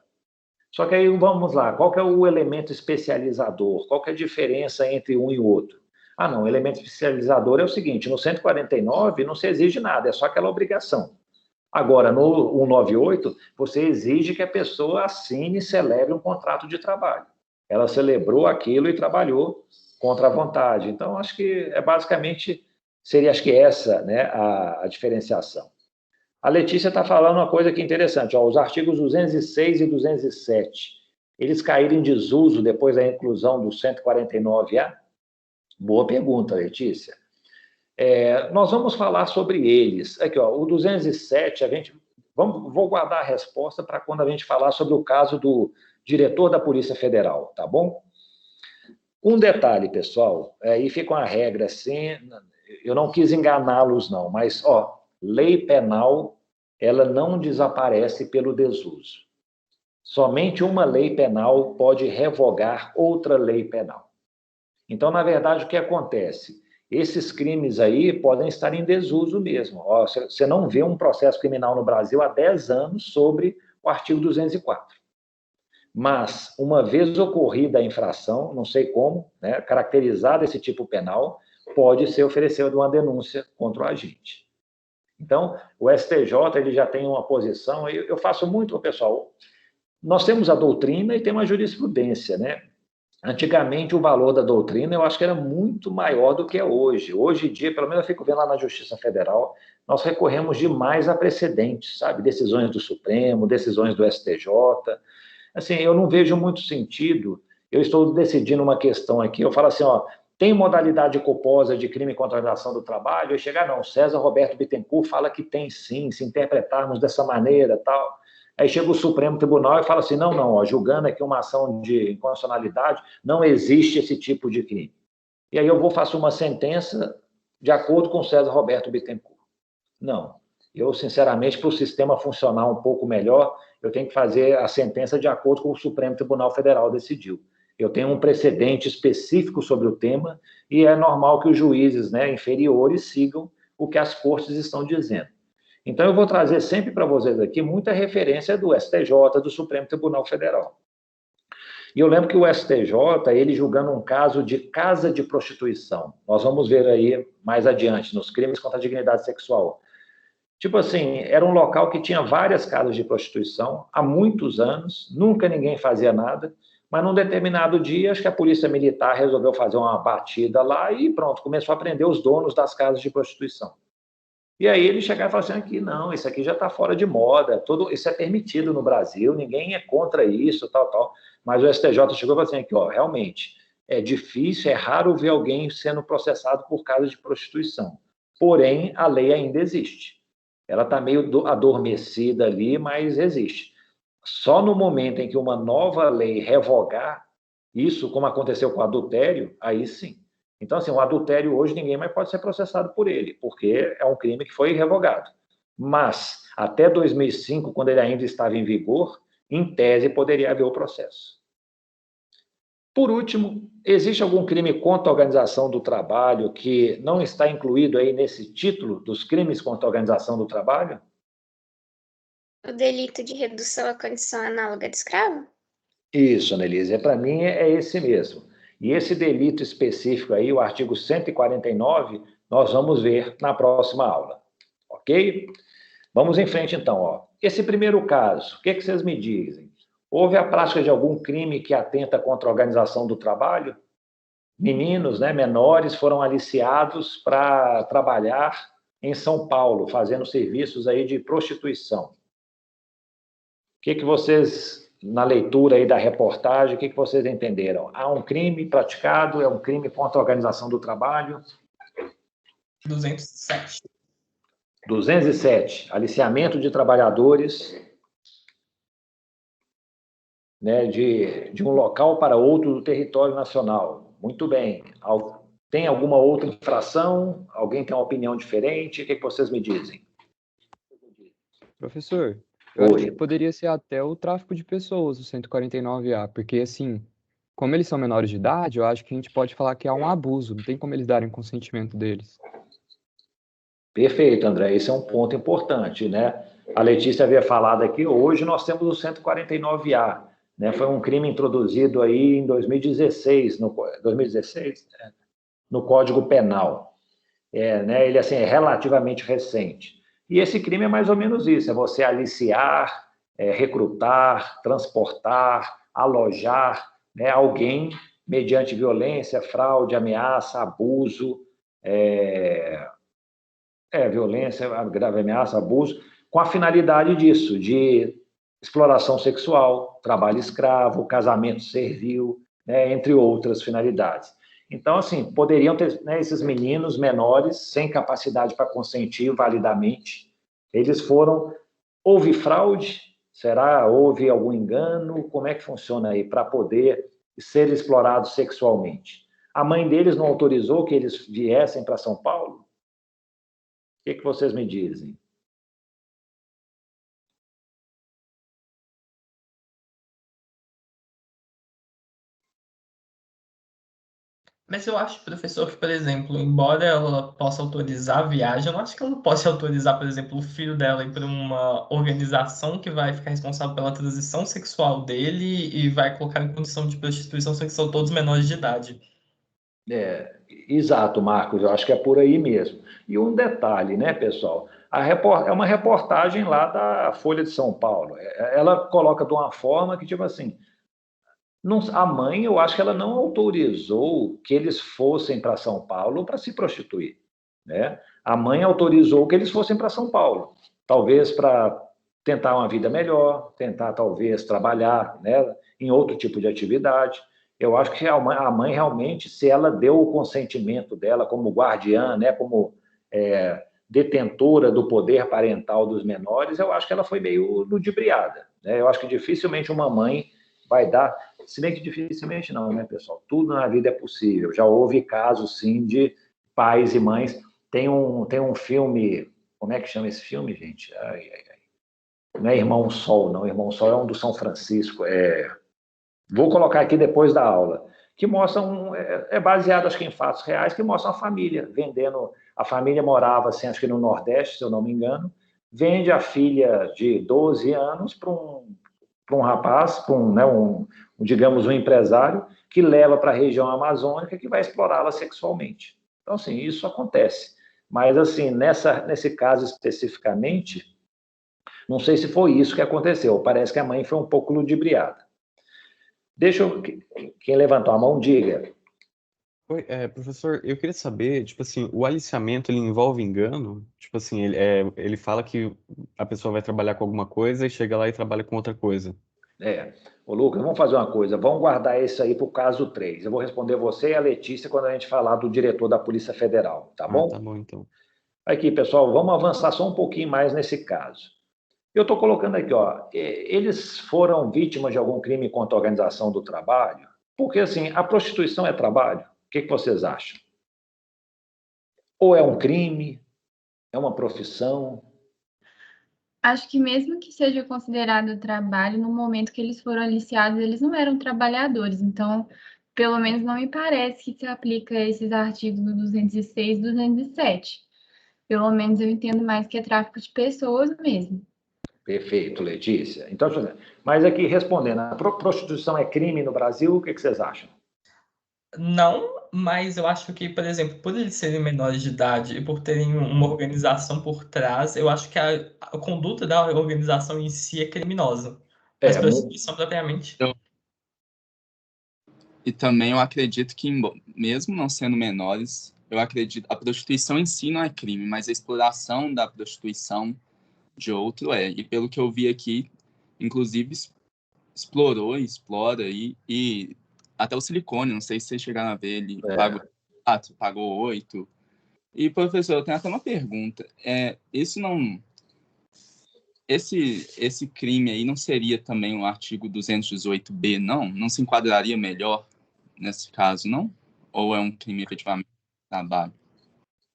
S1: Só que aí, vamos lá, qual que é o elemento especializador? Qual que é a diferença entre um e o outro? Ah, não, o elemento especializador é o seguinte, no 149 não se exige nada, é só aquela obrigação. Agora, no 198, você exige que a pessoa assine e celebre um contrato de trabalho. Ela celebrou aquilo e trabalhou contra a vontade. Então, acho que basicamente, seria acho que essa, né, a diferenciação. A Letícia está falando uma coisa que é interessante, os artigos 206 e 207, eles caíram em desuso depois da inclusão do 149A? Boa pergunta, Letícia. Nós vamos falar sobre eles. Aqui, o 207, vou guardar a resposta para quando a gente falar sobre o caso do diretor da Polícia Federal, tá bom? Um detalhe, pessoal, aí fica uma regra assim, eu não quis enganá-los não, mas, lei penal, ela não desaparece pelo desuso. Somente uma lei penal pode revogar outra lei penal. Então, na verdade, o que acontece? Esses crimes aí podem estar em desuso mesmo. Você não vê um processo criminal no Brasil há 10 anos sobre o artigo 204. Mas, uma vez ocorrida a infração, não sei como, né, caracterizado esse tipo penal, pode ser oferecida uma denúncia contra o agente. Então, o STJ ele já tem uma posição, eu faço muito, pessoal, nós temos a doutrina e temos a jurisprudência, né? Antigamente, o valor da doutrina, eu acho que era muito maior do que é hoje. Hoje em dia, pelo menos eu fico vendo lá na Justiça Federal, nós recorremos demais a precedentes, sabe? Decisões do Supremo, decisões do STJ. Assim, eu não vejo muito sentido. Eu estou decidindo uma questão aqui, eu falo assim, ó, tem modalidade culposa de crime contra a relação do trabalho? Eu chegar, não, César Roberto Bittencourt fala que tem sim, se interpretarmos dessa maneira, tal. Aí chega o Supremo Tribunal e fala assim, não, ó, julgando aqui uma ação de inconstitucionalidade, não existe esse tipo de crime. E aí eu faço uma sentença de acordo com César Roberto Bittencourt. Não. Eu, sinceramente, para o sistema funcionar um pouco melhor, eu tenho que fazer a sentença de acordo com o Supremo Tribunal Federal decidiu. Eu tenho um precedente específico sobre o tema e é normal que os juízes, né, inferiores sigam o que as cortes estão dizendo. Então, eu vou trazer sempre para vocês aqui muita referência do STJ, do Supremo Tribunal Federal. E eu lembro que o STJ, ele julgando um caso de casa de prostituição, nós vamos ver aí mais adiante, nos crimes contra a dignidade sexual. Tipo assim, era um local que tinha várias casas de prostituição há muitos anos, nunca ninguém fazia nada, mas num determinado dia, acho que a polícia militar resolveu fazer uma batida lá e pronto, começou a prender os donos das casas de prostituição. E aí ele chegava e falava assim, aqui não, isso aqui já está fora de moda, isso é permitido no Brasil, ninguém é contra isso, tal. Mas o STJ chegou e falou assim, aqui, ó, realmente, é difícil, é raro ver alguém sendo processado por causa de prostituição. Porém, a lei ainda existe. Ela está meio adormecida ali, mas existe. Só no momento em que uma nova lei revogar isso, como aconteceu com o adultério, aí sim. Então, assim, o adultério hoje ninguém mais pode ser processado por ele, porque é um crime que foi revogado. Mas, até 2005, quando ele ainda estava em vigor, em tese poderia haver o processo. Por último, existe algum crime contra a organização do trabalho que não está incluído aí nesse título dos crimes contra a organização do trabalho?
S4: O delito de redução à condição análoga de escravo?
S1: Isso, Annelise, para mim é esse mesmo. E esse delito específico aí, o artigo 149, nós vamos ver na próxima aula, ok? Vamos em frente então, ó. Esse primeiro caso, o que vocês me dizem? Houve a prática de algum crime que atenta contra a organização do trabalho? Meninos, né, menores, foram aliciados para trabalhar em São Paulo, fazendo serviços aí de prostituição. O que vocês, na leitura aí da reportagem, o que vocês entenderam? Há um crime praticado, é um crime contra a organização do trabalho?
S2: 207.
S1: 207, aliciamento de trabalhadores, né, de um local para outro do território nacional. Muito bem. Tem alguma outra infração? Alguém tem uma opinião diferente? O que vocês me dizem?
S7: Professor, eu acho que poderia ser até o tráfico de pessoas, o 149A, porque, assim, como eles são menores de idade, eu acho que a gente pode falar que há um abuso, não tem como eles darem consentimento deles.
S1: Perfeito, André, esse é um ponto importante, né? A Letícia havia falado aqui, hoje nós temos o 149A, né? Foi um crime introduzido aí em 2016, no Código Penal. Né? Ele, assim, é relativamente recente. E esse crime é mais ou menos isso, é você aliciar, recrutar, transportar, alojar, né, alguém mediante violência, fraude, ameaça, abuso, violência, grave ameaça, abuso, com a finalidade disso, de exploração sexual, trabalho escravo, casamento servil, né, entre outras finalidades. Então, assim, poderiam ter, né, esses meninos menores, sem capacidade para consentir validamente, eles foram... Houve fraude? Será? Houve algum engano? Como é que funciona aí para poder ser explorados sexualmente? A mãe deles não autorizou que eles viessem para São Paulo? O que vocês me dizem?
S2: Mas eu acho, professor, que, por exemplo, embora ela possa autorizar a viagem, eu não acho que ela não possa autorizar, por exemplo, o filho dela ir para uma organização que vai ficar responsável pela transição sexual dele e vai colocar em condição de prostituição sexual todos menores de idade.
S1: Exato, Marcos, eu acho que é por aí mesmo. E um detalhe, né, pessoal? É uma reportagem lá da Folha de São Paulo. Ela coloca de uma forma que, tipo assim, a mãe, eu acho que ela não autorizou que eles fossem para São Paulo para se prostituir, né? A mãe autorizou que eles fossem para São Paulo, talvez para tentar uma vida melhor, tentar talvez trabalhar, né, em outro tipo de atividade. Eu acho que a mãe realmente, se ela deu o consentimento dela como guardiã, né, como detentora do poder parental dos menores, eu acho que ela foi meio ludibriada, né? Eu acho que dificilmente uma mãe vai dar, se bem que dificilmente não, né, pessoal? Tudo na vida é possível. Já houve casos, sim, de pais e mães. Tem um filme, como é que chama esse filme, gente? Não é Irmão Sol, não. Irmão Sol é um do São Francisco. Vou colocar aqui depois da aula, que mostra baseado, acho que em fatos reais, que mostra a família vendendo. A família morava, assim, acho que no Nordeste, se eu não me engano, vende a filha de 12 anos para um rapaz, né, digamos, um empresário, que leva para a região amazônica que vai explorá-la sexualmente. Então, assim, isso acontece. Mas, assim, nesse caso especificamente, não sei se foi isso que aconteceu. Parece que a mãe foi um pouco ludibriada. Quem levantou a mão, diga.
S8: Oi, professor, eu queria saber, tipo assim, o aliciamento, ele envolve engano? Tipo assim, ele fala que a pessoa vai trabalhar com alguma coisa e chega lá e trabalha com outra coisa.
S1: Ô Lucas, vamos fazer uma coisa, vamos guardar isso aí para o caso 3. Eu vou responder você e a Letícia quando a gente falar do diretor da Polícia Federal, tá bom?
S8: Tá bom, então.
S1: Aqui, pessoal, vamos avançar só um pouquinho mais nesse caso. Eu estou colocando aqui, ó, eles foram vítimas de algum crime contra a organização do trabalho? Porque, assim, a prostituição é trabalho? O que vocês acham? Ou é um crime? É uma profissão?
S9: Acho que mesmo que seja considerado trabalho, no momento que eles foram aliciados, eles não eram trabalhadores. Então, pelo menos não me parece que se aplica esses artigos do 206 e 207. Pelo menos eu entendo mais que é tráfico de pessoas mesmo.
S1: Perfeito, Letícia. Então, mas aqui, respondendo, a prostituição é crime no Brasil? O que vocês acham?
S2: Não, mas eu acho que, por exemplo, por eles serem menores de idade e por terem uma organização por trás, eu acho que a conduta da organização em si é criminosa. Mas prostituição propriamente.
S3: E também eu acredito que, mesmo não sendo menores, eu acredito a prostituição em si não é crime, mas a exploração da prostituição de outro é. E pelo que eu vi aqui, inclusive explorou e explora e até o silicone, não sei se vocês chegaram a ver, ele pagou 8. E, professor, eu tenho até uma pergunta. Esse crime aí não seria também o artigo 218B, não? Não se enquadraria melhor nesse caso, não? Ou é um crime efetivamente de trabalho?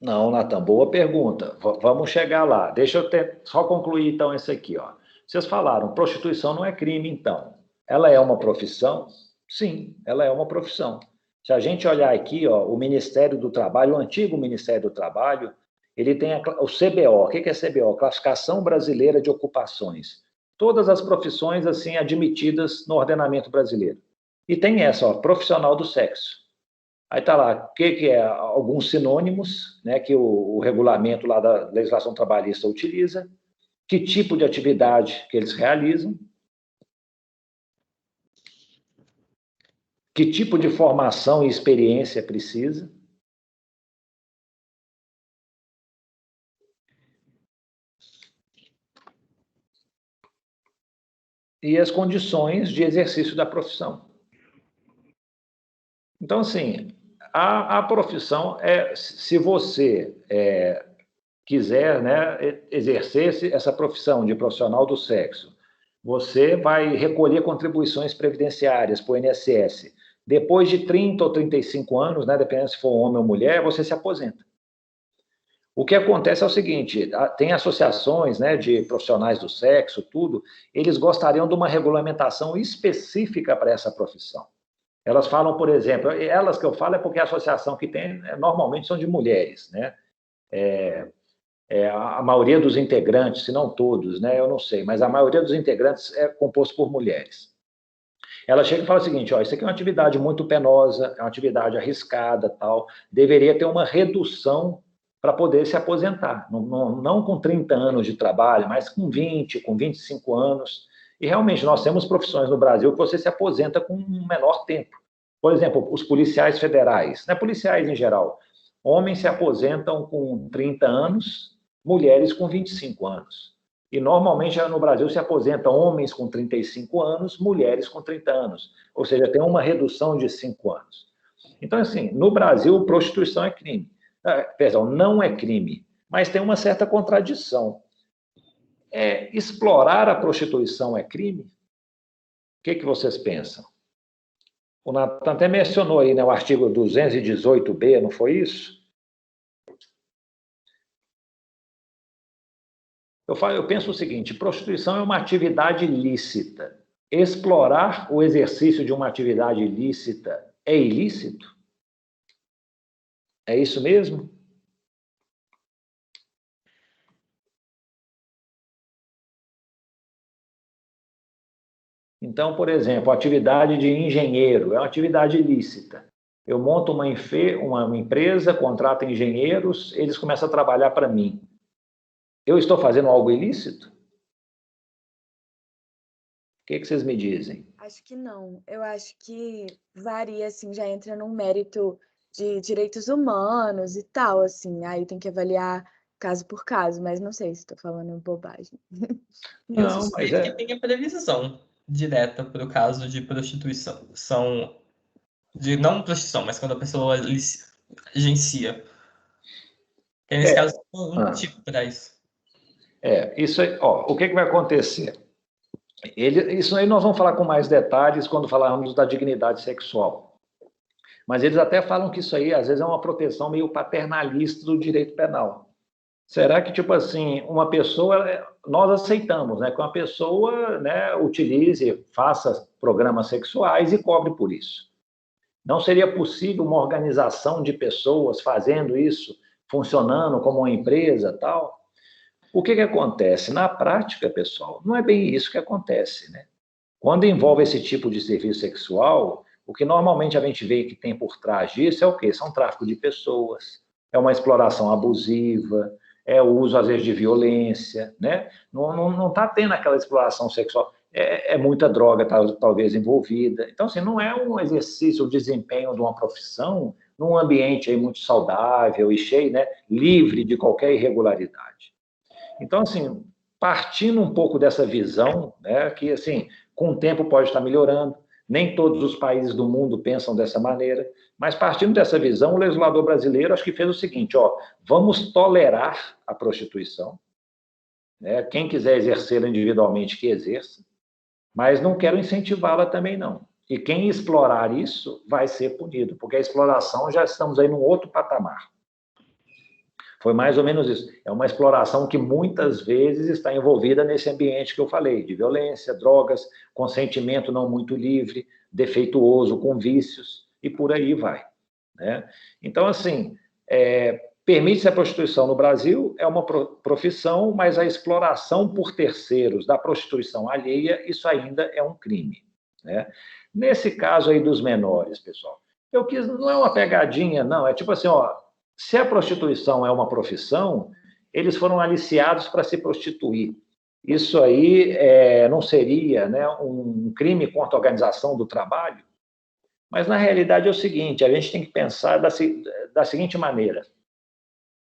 S1: Não, Natan, boa pergunta. Vamos chegar lá. Deixa eu só concluir, então, isso aqui, ó. Vocês falaram, prostituição não é crime, então. Ela é uma profissão? Sim, ela é uma profissão. Se a gente olhar aqui, ó, o Ministério do Trabalho, o antigo Ministério do Trabalho, ele tem o CBO. O que é CBO? Classificação Brasileira de Ocupações. Todas as profissões, assim, admitidas no ordenamento brasileiro. E tem essa, ó, profissional do sexo. Aí está lá, o que é alguns sinônimos, né, que o regulamento lá da legislação trabalhista utiliza, que tipo de atividade que eles realizam, que tipo de formação e experiência precisa. E as condições de exercício da profissão. Então, assim, a profissão se você quiser, né, exercer essa profissão de profissional do sexo, você vai recolher contribuições previdenciárias para o INSS. Depois de 30 ou 35 anos, né, dependendo se for homem ou mulher, você se aposenta. O que acontece é o seguinte, tem associações, né, de profissionais do sexo, tudo, eles gostariam de uma regulamentação específica para essa profissão. Elas falam, por exemplo, elas que eu falo é porque a associação que tem, normalmente são de mulheres, né? A maioria dos integrantes, se não todos, né, eu não sei, mas a maioria dos integrantes é composto por mulheres. Ela chega e fala o seguinte, ó, isso aqui é uma atividade muito penosa, é uma atividade arriscada, tal, deveria ter uma redução para poder se aposentar. Não com 30 anos de trabalho, mas com 20, com 25 anos. E realmente nós temos profissões no Brasil que você se aposenta com um menor tempo. Por exemplo, os policiais federais, né? Policiais em geral. Homens se aposentam com 30 anos, mulheres com 25 anos. E normalmente no Brasil se aposentam homens com 35 anos, mulheres com 30 anos. Ou seja, tem uma redução de 5 anos. Então, assim, no Brasil, prostituição é crime. Perdão, não é crime, mas tem uma certa contradição. Explorar a prostituição é crime? O que vocês pensam? O Natan até mencionou aí, né, o artigo 218b, não foi isso? Eu penso o seguinte, prostituição é uma atividade lícita. Explorar o exercício de uma atividade ilícita é ilícito? É isso mesmo? Então, por exemplo, a atividade de engenheiro é uma atividade ilícita. Eu monto uma empresa, contrato engenheiros, eles começam a trabalhar para mim. Eu estou fazendo algo ilícito? O que vocês me dizem?
S10: Acho que não. Eu acho que varia, assim, já entra num mérito de direitos humanos e tal, assim. Aí tem que avaliar caso por caso, mas não sei se estou falando bobagem.
S2: Eu suspeito que tenha previsão direta para o caso de prostituição. Não prostituição, mas quando a pessoa agencia. Que nesse caso um tipo para isso.
S1: Isso aí, o que vai acontecer? Isso aí nós vamos falar com mais detalhes quando falarmos da dignidade sexual. Mas eles até falam que isso aí, às vezes, é uma proteção meio paternalista do direito penal. Será que, tipo assim, uma pessoa... Nós aceitamos, né, que uma pessoa, né, utilize, faça programas sexuais e cobre por isso. Não seria possível uma organização de pessoas fazendo isso, funcionando como uma empresa, tal? O que acontece? Na prática, pessoal, não é bem isso que acontece, né? Quando envolve esse tipo de serviço sexual, o que normalmente a gente vê que tem por trás disso é o quê? São tráfico de pessoas, é uma exploração abusiva, é o uso, às vezes, de violência, né? Não está tendo aquela exploração sexual, é muita droga, talvez, envolvida. Então, assim, não é um exercício, o desempenho de uma profissão num ambiente aí muito saudável e cheio, né? Livre de qualquer irregularidade. Então, assim, partindo um pouco dessa visão, né, que, assim, com o tempo pode estar melhorando, nem todos os países do mundo pensam dessa maneira, mas partindo dessa visão, o legislador brasileiro acho que fez o seguinte, vamos tolerar a prostituição, né, quem quiser exercê-la individualmente que exerça, mas não quero incentivá-la também não. E quem explorar isso vai ser punido, porque a exploração já estamos aí num outro patamar. Foi mais ou menos isso. É uma exploração que muitas vezes está envolvida nesse ambiente que eu falei, de violência, drogas, consentimento não muito livre, defeituoso, com vícios, e por aí vai, né? Então, assim, permite-se a prostituição no Brasil, é uma profissão, mas a exploração por terceiros da prostituição alheia, isso ainda é um crime, né? Nesse caso aí dos menores, pessoal, não é uma pegadinha, não, é tipo assim, se a prostituição é uma profissão, eles foram aliciados para se prostituir. Isso aí não seria, né, um crime contra a organização do trabalho? Mas, na realidade, é o seguinte, a gente tem que pensar da seguinte maneira.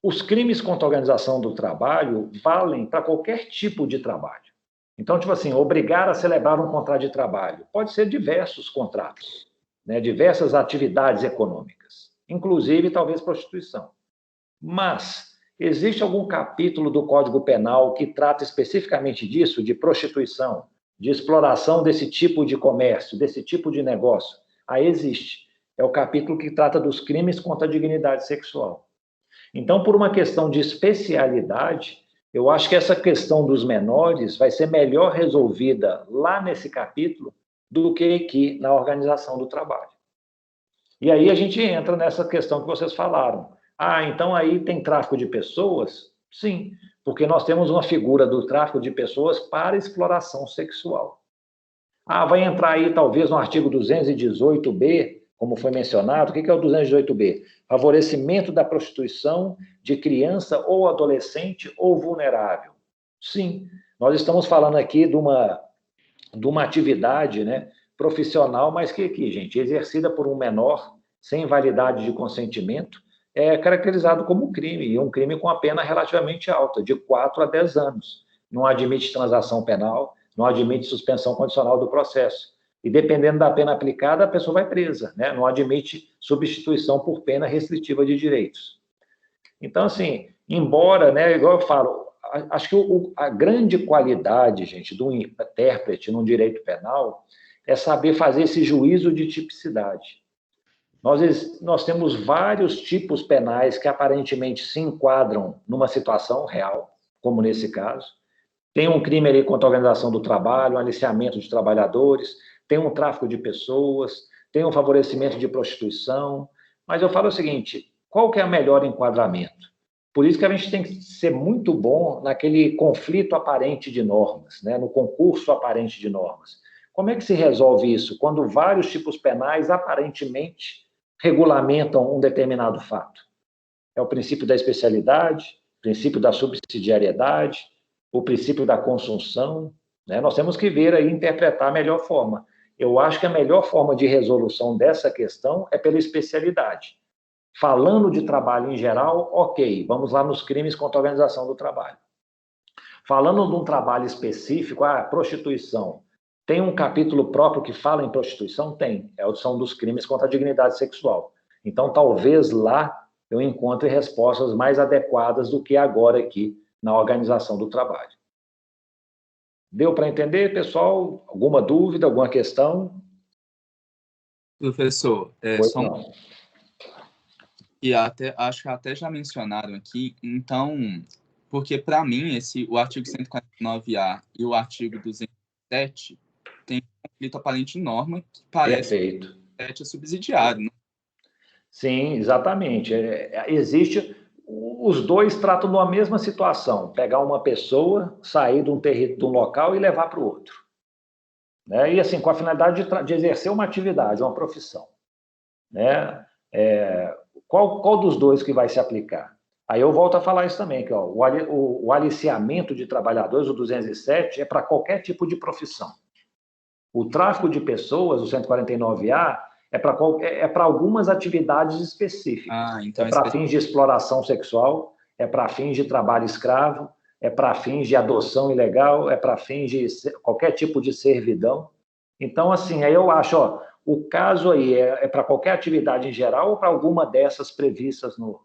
S1: Os crimes contra a organização do trabalho valem para qualquer tipo de trabalho. Então, tipo assim, obrigar a celebrar um contrato de trabalho. Pode ser diversos contratos, né, diversas atividades econômicas. Inclusive, talvez, prostituição. Mas existe algum capítulo do Código Penal que trata especificamente disso, de prostituição, de exploração desse tipo de comércio, desse tipo de negócio? Aí existe. É o capítulo que trata dos crimes contra a dignidade sexual. Então, por uma questão de especialidade, eu acho que essa questão dos menores vai ser melhor resolvida lá nesse capítulo do que aqui na organização do trabalho. E aí a gente entra nessa questão que vocês falaram. Então aí tem tráfico de pessoas? Sim, porque nós temos uma figura do tráfico de pessoas para exploração sexual. Vai entrar aí talvez no artigo 218b como foi mencionado, o que é o 218B? Favorecimento da prostituição de criança ou adolescente ou vulnerável. Sim, nós estamos falando aqui de uma atividade, né, profissional, mas que, gente, exercida por um menor, sem validade de consentimento, é caracterizado como crime, e um crime com a pena relativamente alta, de 4 a 10 anos. Não admite transação penal, não admite suspensão condicional do processo. E dependendo da pena aplicada, a pessoa vai presa, né? Não admite substituição por pena restritiva de direitos. Então, assim, embora, né, igual eu falo, acho que a grande qualidade, gente, do intérprete no direito penal é saber fazer esse juízo de tipicidade. Nós temos vários tipos penais que aparentemente se enquadram numa situação real, como nesse caso. Tem um crime ali contra a organização do trabalho, um aliciamento de trabalhadores, tem um tráfico de pessoas, tem um favorecimento de prostituição. Mas eu falo o seguinte, qual que é o melhor enquadramento? Por isso que a gente tem que ser muito bom naquele conflito aparente de normas, né? No concurso aparente de normas. Como é que se resolve isso? Quando vários tipos penais aparentemente regulamentam um determinado fato. É o princípio da especialidade, o princípio da subsidiariedade, o princípio da consunção, né? Nós temos que ver aí, interpretar a melhor forma. Eu acho que a melhor forma de resolução dessa questão é pela especialidade. Falando de trabalho em geral, ok, vamos lá nos crimes contra a organização do trabalho. Falando de um trabalho específico, prostituição, tem um capítulo próprio que fala em prostituição? Tem, são dos crimes contra a dignidade sexual. Então, talvez lá eu encontre respostas mais adequadas do que agora aqui na organização do trabalho. Deu para entender, pessoal? Alguma dúvida, alguma questão?
S3: Professor, e acho que até já mencionaram aqui, então, porque para mim o artigo 149A e o artigo 207 tem um conflito aparente em norma que parece que é subsidiário, né?
S1: Sim, exatamente. Existe, os dois tratam de uma mesma situação, pegar uma pessoa, sair de um local e levar para o outro. Né? E assim, com a finalidade de exercer uma atividade, uma profissão. Né? Qual dos dois que vai se aplicar? Aí eu volto a falar isso também, que o aliciamento de trabalhadores, o 207, é para qualquer tipo de profissão. O tráfico de pessoas, o 149A, é para algumas atividades específicas.
S3: Então
S1: para fins de exploração sexual, é para fins de trabalho escravo, é para fins de adoção ilegal, é para fins de qualquer tipo de servidão. Então, assim, aí eu acho, o caso aí é para qualquer atividade em geral ou para alguma dessas previstas no...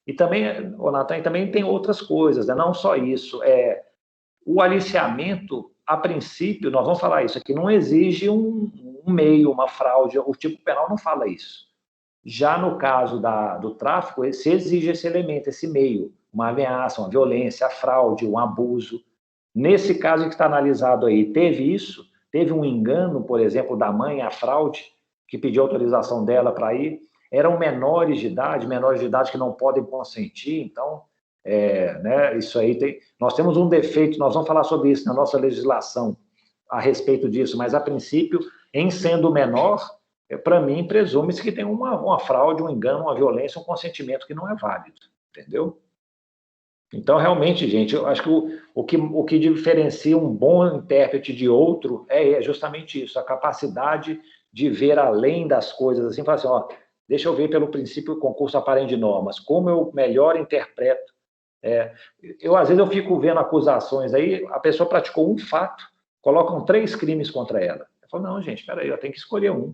S1: E também, Natan, também tem outras coisas, né? Não só isso. O aliciamento, a princípio, nós vamos falar isso aqui, não exige um meio, uma fraude, o tipo penal não fala isso. Já no caso do tráfico, se exige esse elemento, esse meio, uma ameaça, uma violência, a fraude, um abuso. Nesse caso que está analisado aí, teve isso? Teve um engano, por exemplo, da mãe, a fraude, que pediu autorização dela para ir? Eram menores de idade que não podem consentir, então... né, isso aí nós temos um defeito, nós vamos falar sobre isso na nossa legislação a respeito disso, mas a princípio, em sendo menor, para mim, presume-se que tem uma fraude, um engano, uma violência, um consentimento que não é válido, entendeu? Então, realmente, gente, eu acho que o que diferencia um bom intérprete de outro é justamente isso, a capacidade de ver além das coisas, assim, falar assim, deixa eu ver pelo princípio concurso aparente de normas, como eu melhor interpreto. Às vezes eu fico vendo acusações aí, a pessoa praticou um fato, colocam 3 crimes contra ela. Eu falo, não, gente, espera aí, eu tenho que escolher um.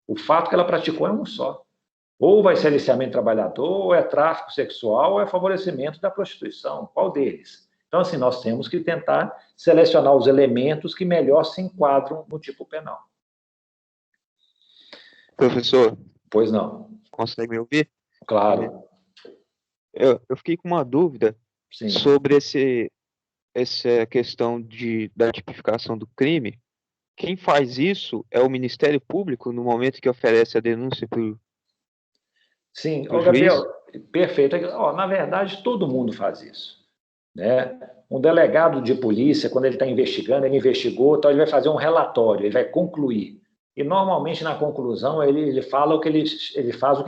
S1: O fato que ela praticou é um só. Ou vai ser aliciamento de trabalhador, ou é tráfico sexual, ou é favorecimento da prostituição. Qual deles? Então, assim, nós temos que tentar selecionar os elementos que melhor se enquadram no tipo penal.
S11: Professor?
S1: Pois não.
S11: Consegue me ouvir?
S1: Claro.
S11: Eu fiquei com uma dúvida sobre essa questão da tipificação do crime. Quem faz isso é o Ministério Público no momento que oferece a denúncia para o
S1: Sim, Gabriel, perfeito. Na verdade, todo mundo faz isso. Né? Um delegado de polícia, quando ele está investigando, ele investigou, então ele vai fazer um relatório, ele vai concluir. e normalmente na conclusão ele faz o que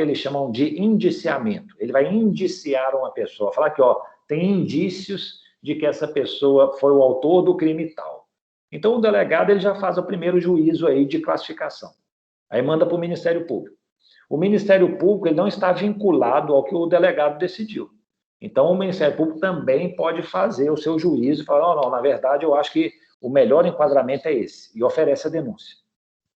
S1: eles chamam de indiciamento. Ele vai indiciar uma pessoa, falar que tem indícios de que essa pessoa foi o autor do crime tal. Então o delegado ele já faz o primeiro juízo aí de classificação. Aí manda para o Ministério Público. O Ministério Público ele não está vinculado ao que o delegado decidiu. Então, o Ministério Público também pode fazer o seu juízo e falar, não, na verdade, eu acho que o melhor enquadramento é esse, e oferece a denúncia.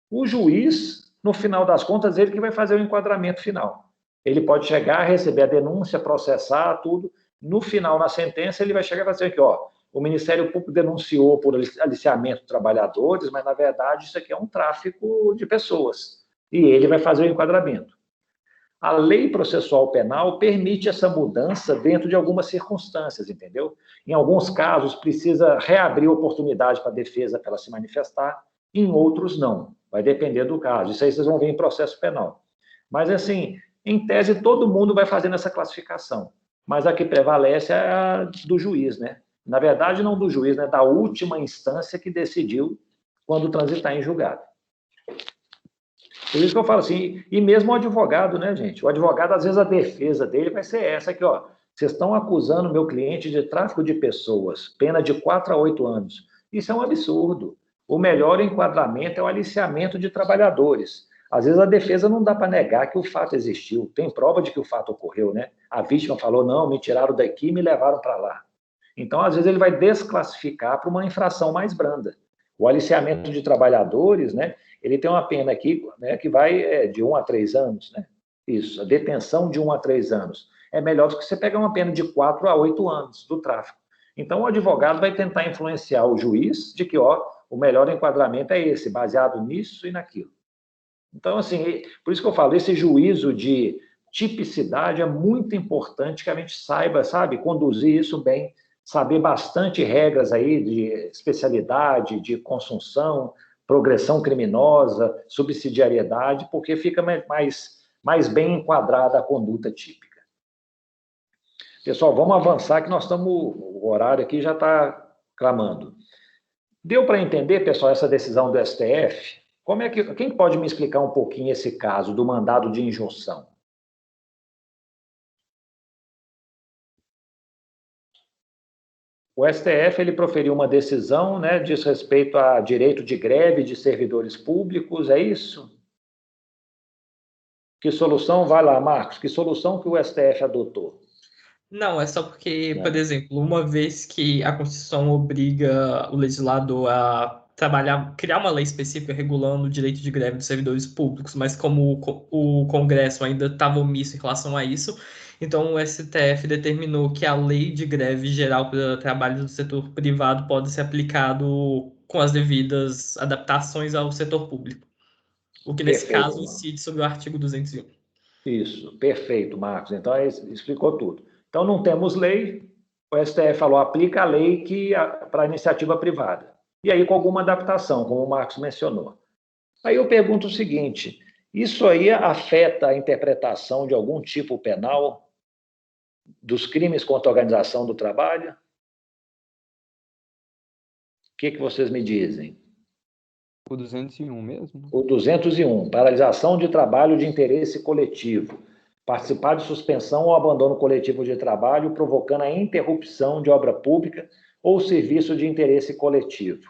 S1: O juiz, no final das contas, ele que vai fazer o enquadramento final. Ele pode chegar, receber a denúncia, processar tudo. No final, na sentença, ele vai chegar e vai dizer aqui, o Ministério Público denunciou por aliciamento de trabalhadores, mas, na verdade, isso aqui é um tráfico de pessoas. E ele vai fazer o enquadramento. A lei processual penal permite essa mudança dentro de algumas circunstâncias, entendeu? Em alguns casos, precisa reabrir oportunidade para a defesa para ela se manifestar, em outros não. Vai depender do caso. Isso aí vocês vão ver em processo penal. Mas, assim, em tese, todo mundo vai fazendo essa classificação. Mas a que prevalece é a do juiz, né? Na verdade, não do juiz, né? Da última instância que decidiu quando transitar em julgado. Por isso que eu falo assim, e mesmo o advogado, né, gente? O advogado, às vezes, a defesa dele vai ser essa aqui, vocês estão acusando meu cliente de tráfico de pessoas, pena de 4 a 8 anos. Isso é um absurdo. O melhor enquadramento é o aliciamento de trabalhadores. Às vezes a defesa não dá para negar que o fato existiu. Tem prova de que o fato ocorreu, né? A vítima falou, não, me tiraram daqui e me levaram para lá. Então, às vezes, ele vai desclassificar para uma infração mais branda. O aliciamento de trabalhadores, né? Ele tem uma pena aqui, né, que vai de 1 a 3 anos, né? Isso, a detenção de 1 a 3 anos. É melhor do que você pegar uma pena de 4 a 8 anos do tráfico. Então, o advogado vai tentar influenciar o juiz de que, o melhor enquadramento é esse, baseado nisso e naquilo. Então, assim, por isso que eu falo, esse juízo de tipicidade é muito importante que a gente saiba, sabe, conduzir isso bem, saber bastante regras aí de especialidade, de consunção, progressão criminosa, subsidiariedade, porque fica mais bem enquadrada a conduta típica. Pessoal, vamos avançar que nós estamos, o horário aqui já está clamando. Deu para entender, pessoal, essa decisão do STF? Quem pode me explicar um pouquinho esse caso do mandado de injunção? O STF ele proferiu uma decisão, né, diz respeito a direito de greve de servidores públicos, é isso? Que solução, vai lá, Marcos, que solução que o STF adotou?
S2: Não, é só porque, por exemplo, uma vez que a Constituição obriga o legislador a criar uma lei específica regulando o direito de greve dos servidores públicos, mas como o Congresso ainda estava omisso em relação a isso, então o STF determinou que a lei de greve geral para trabalho do setor privado pode ser aplicado com as devidas adaptações ao setor público. O que, nesse caso, incide sobre o artigo 201.
S1: Isso, perfeito, Marcos. Então, explicou tudo. Então, não temos lei, o STF falou, aplica a lei para a iniciativa privada. E aí, com alguma adaptação, como o Marcos mencionou. Aí eu pergunto o seguinte, isso aí afeta a interpretação de algum tipo penal dos crimes contra a organização do trabalho? O que vocês me dizem?
S7: O 201 mesmo?
S1: O 201, paralisação de trabalho de interesse coletivo. Participar de suspensão ou abandono coletivo de trabalho, provocando a interrupção de obra pública ou serviço de interesse coletivo.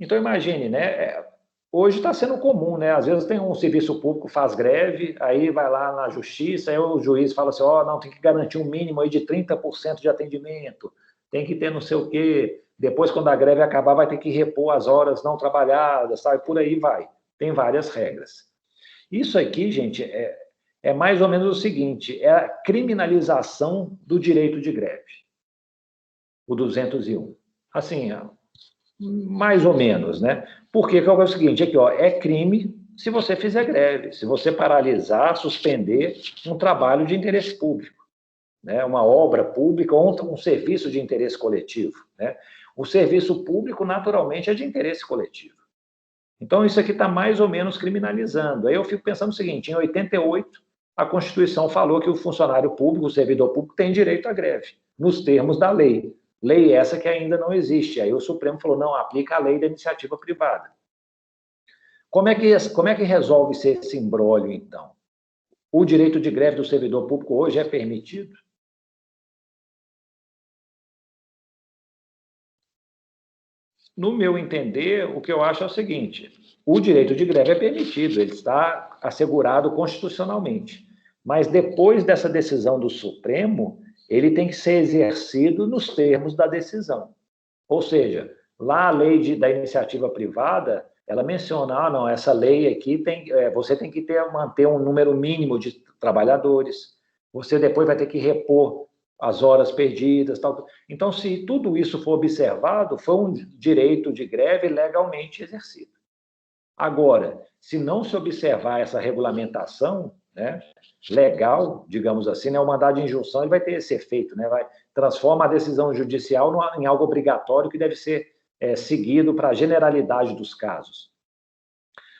S1: Então, imagine, né? Hoje está sendo comum, né? Às vezes tem um serviço público, faz greve, aí vai lá na justiça, aí o juiz fala assim, não, tem que garantir um mínimo aí de 30% de atendimento, tem que ter não sei o quê, depois quando a greve acabar vai ter que repor as horas não trabalhadas, sabe? Por aí vai. Tem várias regras. Isso aqui, gente, é mais ou menos o seguinte, é a criminalização do direito de greve. O 201. Assim, mais ou menos, né? Porque é o seguinte, aqui, é crime se você fizer greve, se você paralisar, suspender um trabalho de interesse público, né? Uma obra pública ou um serviço de interesse coletivo, né? O serviço público, naturalmente, é de interesse coletivo. Então, isso aqui está mais ou menos criminalizando. Aí eu fico pensando o seguinte, em 88, a Constituição falou que o funcionário público, o servidor público, tem direito à greve, nos termos da lei. Lei essa que ainda não existe. Aí o Supremo falou, não, aplica a lei da iniciativa privada. Como é que resolve-se esse imbróglio, então? O direito de greve do servidor público hoje é permitido? No meu entender, o que eu acho é o seguinte: o direito de greve é permitido, ele está assegurado constitucionalmente. Mas depois dessa decisão do Supremo, ele tem que ser exercido nos termos da decisão. Ou seja, lá a lei da iniciativa privada, ela menciona, não, essa lei aqui você tem que manter um número mínimo de trabalhadores, você depois vai ter que repor as horas perdidas, tal. Então, se tudo isso for observado, foi um direito de greve legalmente exercido. Agora, se não se observar essa regulamentação, né, legal, digamos assim, né, o mandado de injunção ele vai ter esse efeito, né, transforma a decisão judicial em algo obrigatório que deve ser seguido para a generalidade dos casos.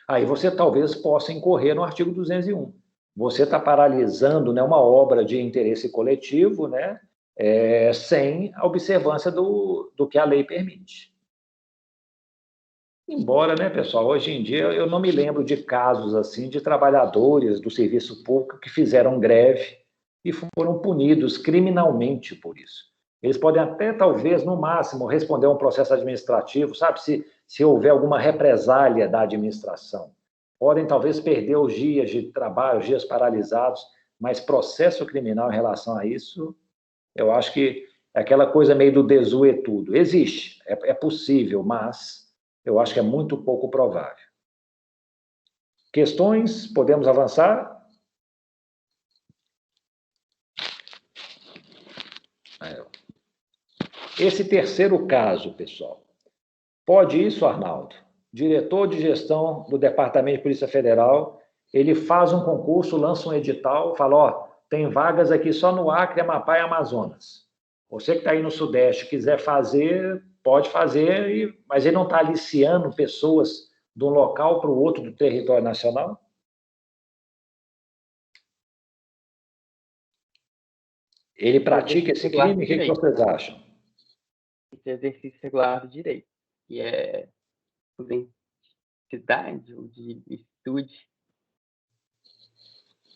S1: Aí você talvez possa incorrer no artigo 201. Você está paralisando, né, uma obra de interesse coletivo, né, sem a observância do que a lei permite. Embora, né, pessoal, hoje em dia eu não me lembro de casos assim de trabalhadores do serviço público que fizeram greve e foram punidos criminalmente por isso. Eles podem até, talvez, no máximo, responder a um processo administrativo, sabe, se houver alguma represália da administração. Podem, talvez, perder os dias de trabalho, os dias paralisados, mas processo criminal em relação a isso, eu acho que é aquela coisa meio do desuetudo. Existe, é possível, mas eu acho que é muito pouco provável. Questões? Podemos avançar? Esse terceiro caso, pessoal. Pode isso, Arnaldo? Diretor de gestão do Departamento de Polícia Federal, ele faz um concurso, lança um edital, fala, ó, tem vagas aqui só no Acre, Amapá e Amazonas. Você que está aí no Sudeste, quiser fazer, pode fazer, mas ele não está aliciando pessoas de um local para o outro do território nacional? Ele pratica esse crime? O que vocês acham?
S6: Esse exercício regular do direito, que é identidade ou de estude.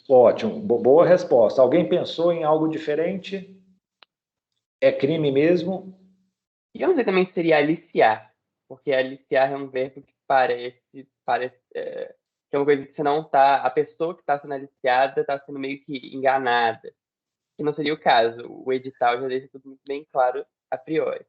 S1: Ótimo, boa resposta. Alguém pensou em algo diferente? É crime mesmo?
S6: E eu não sei também se seria aliciar, porque aliciar é um verbo que parece que é uma coisa que você não está, a pessoa que está sendo aliciada está sendo meio que enganada, que não seria o caso. O edital já deixa tudo muito bem claro a priori.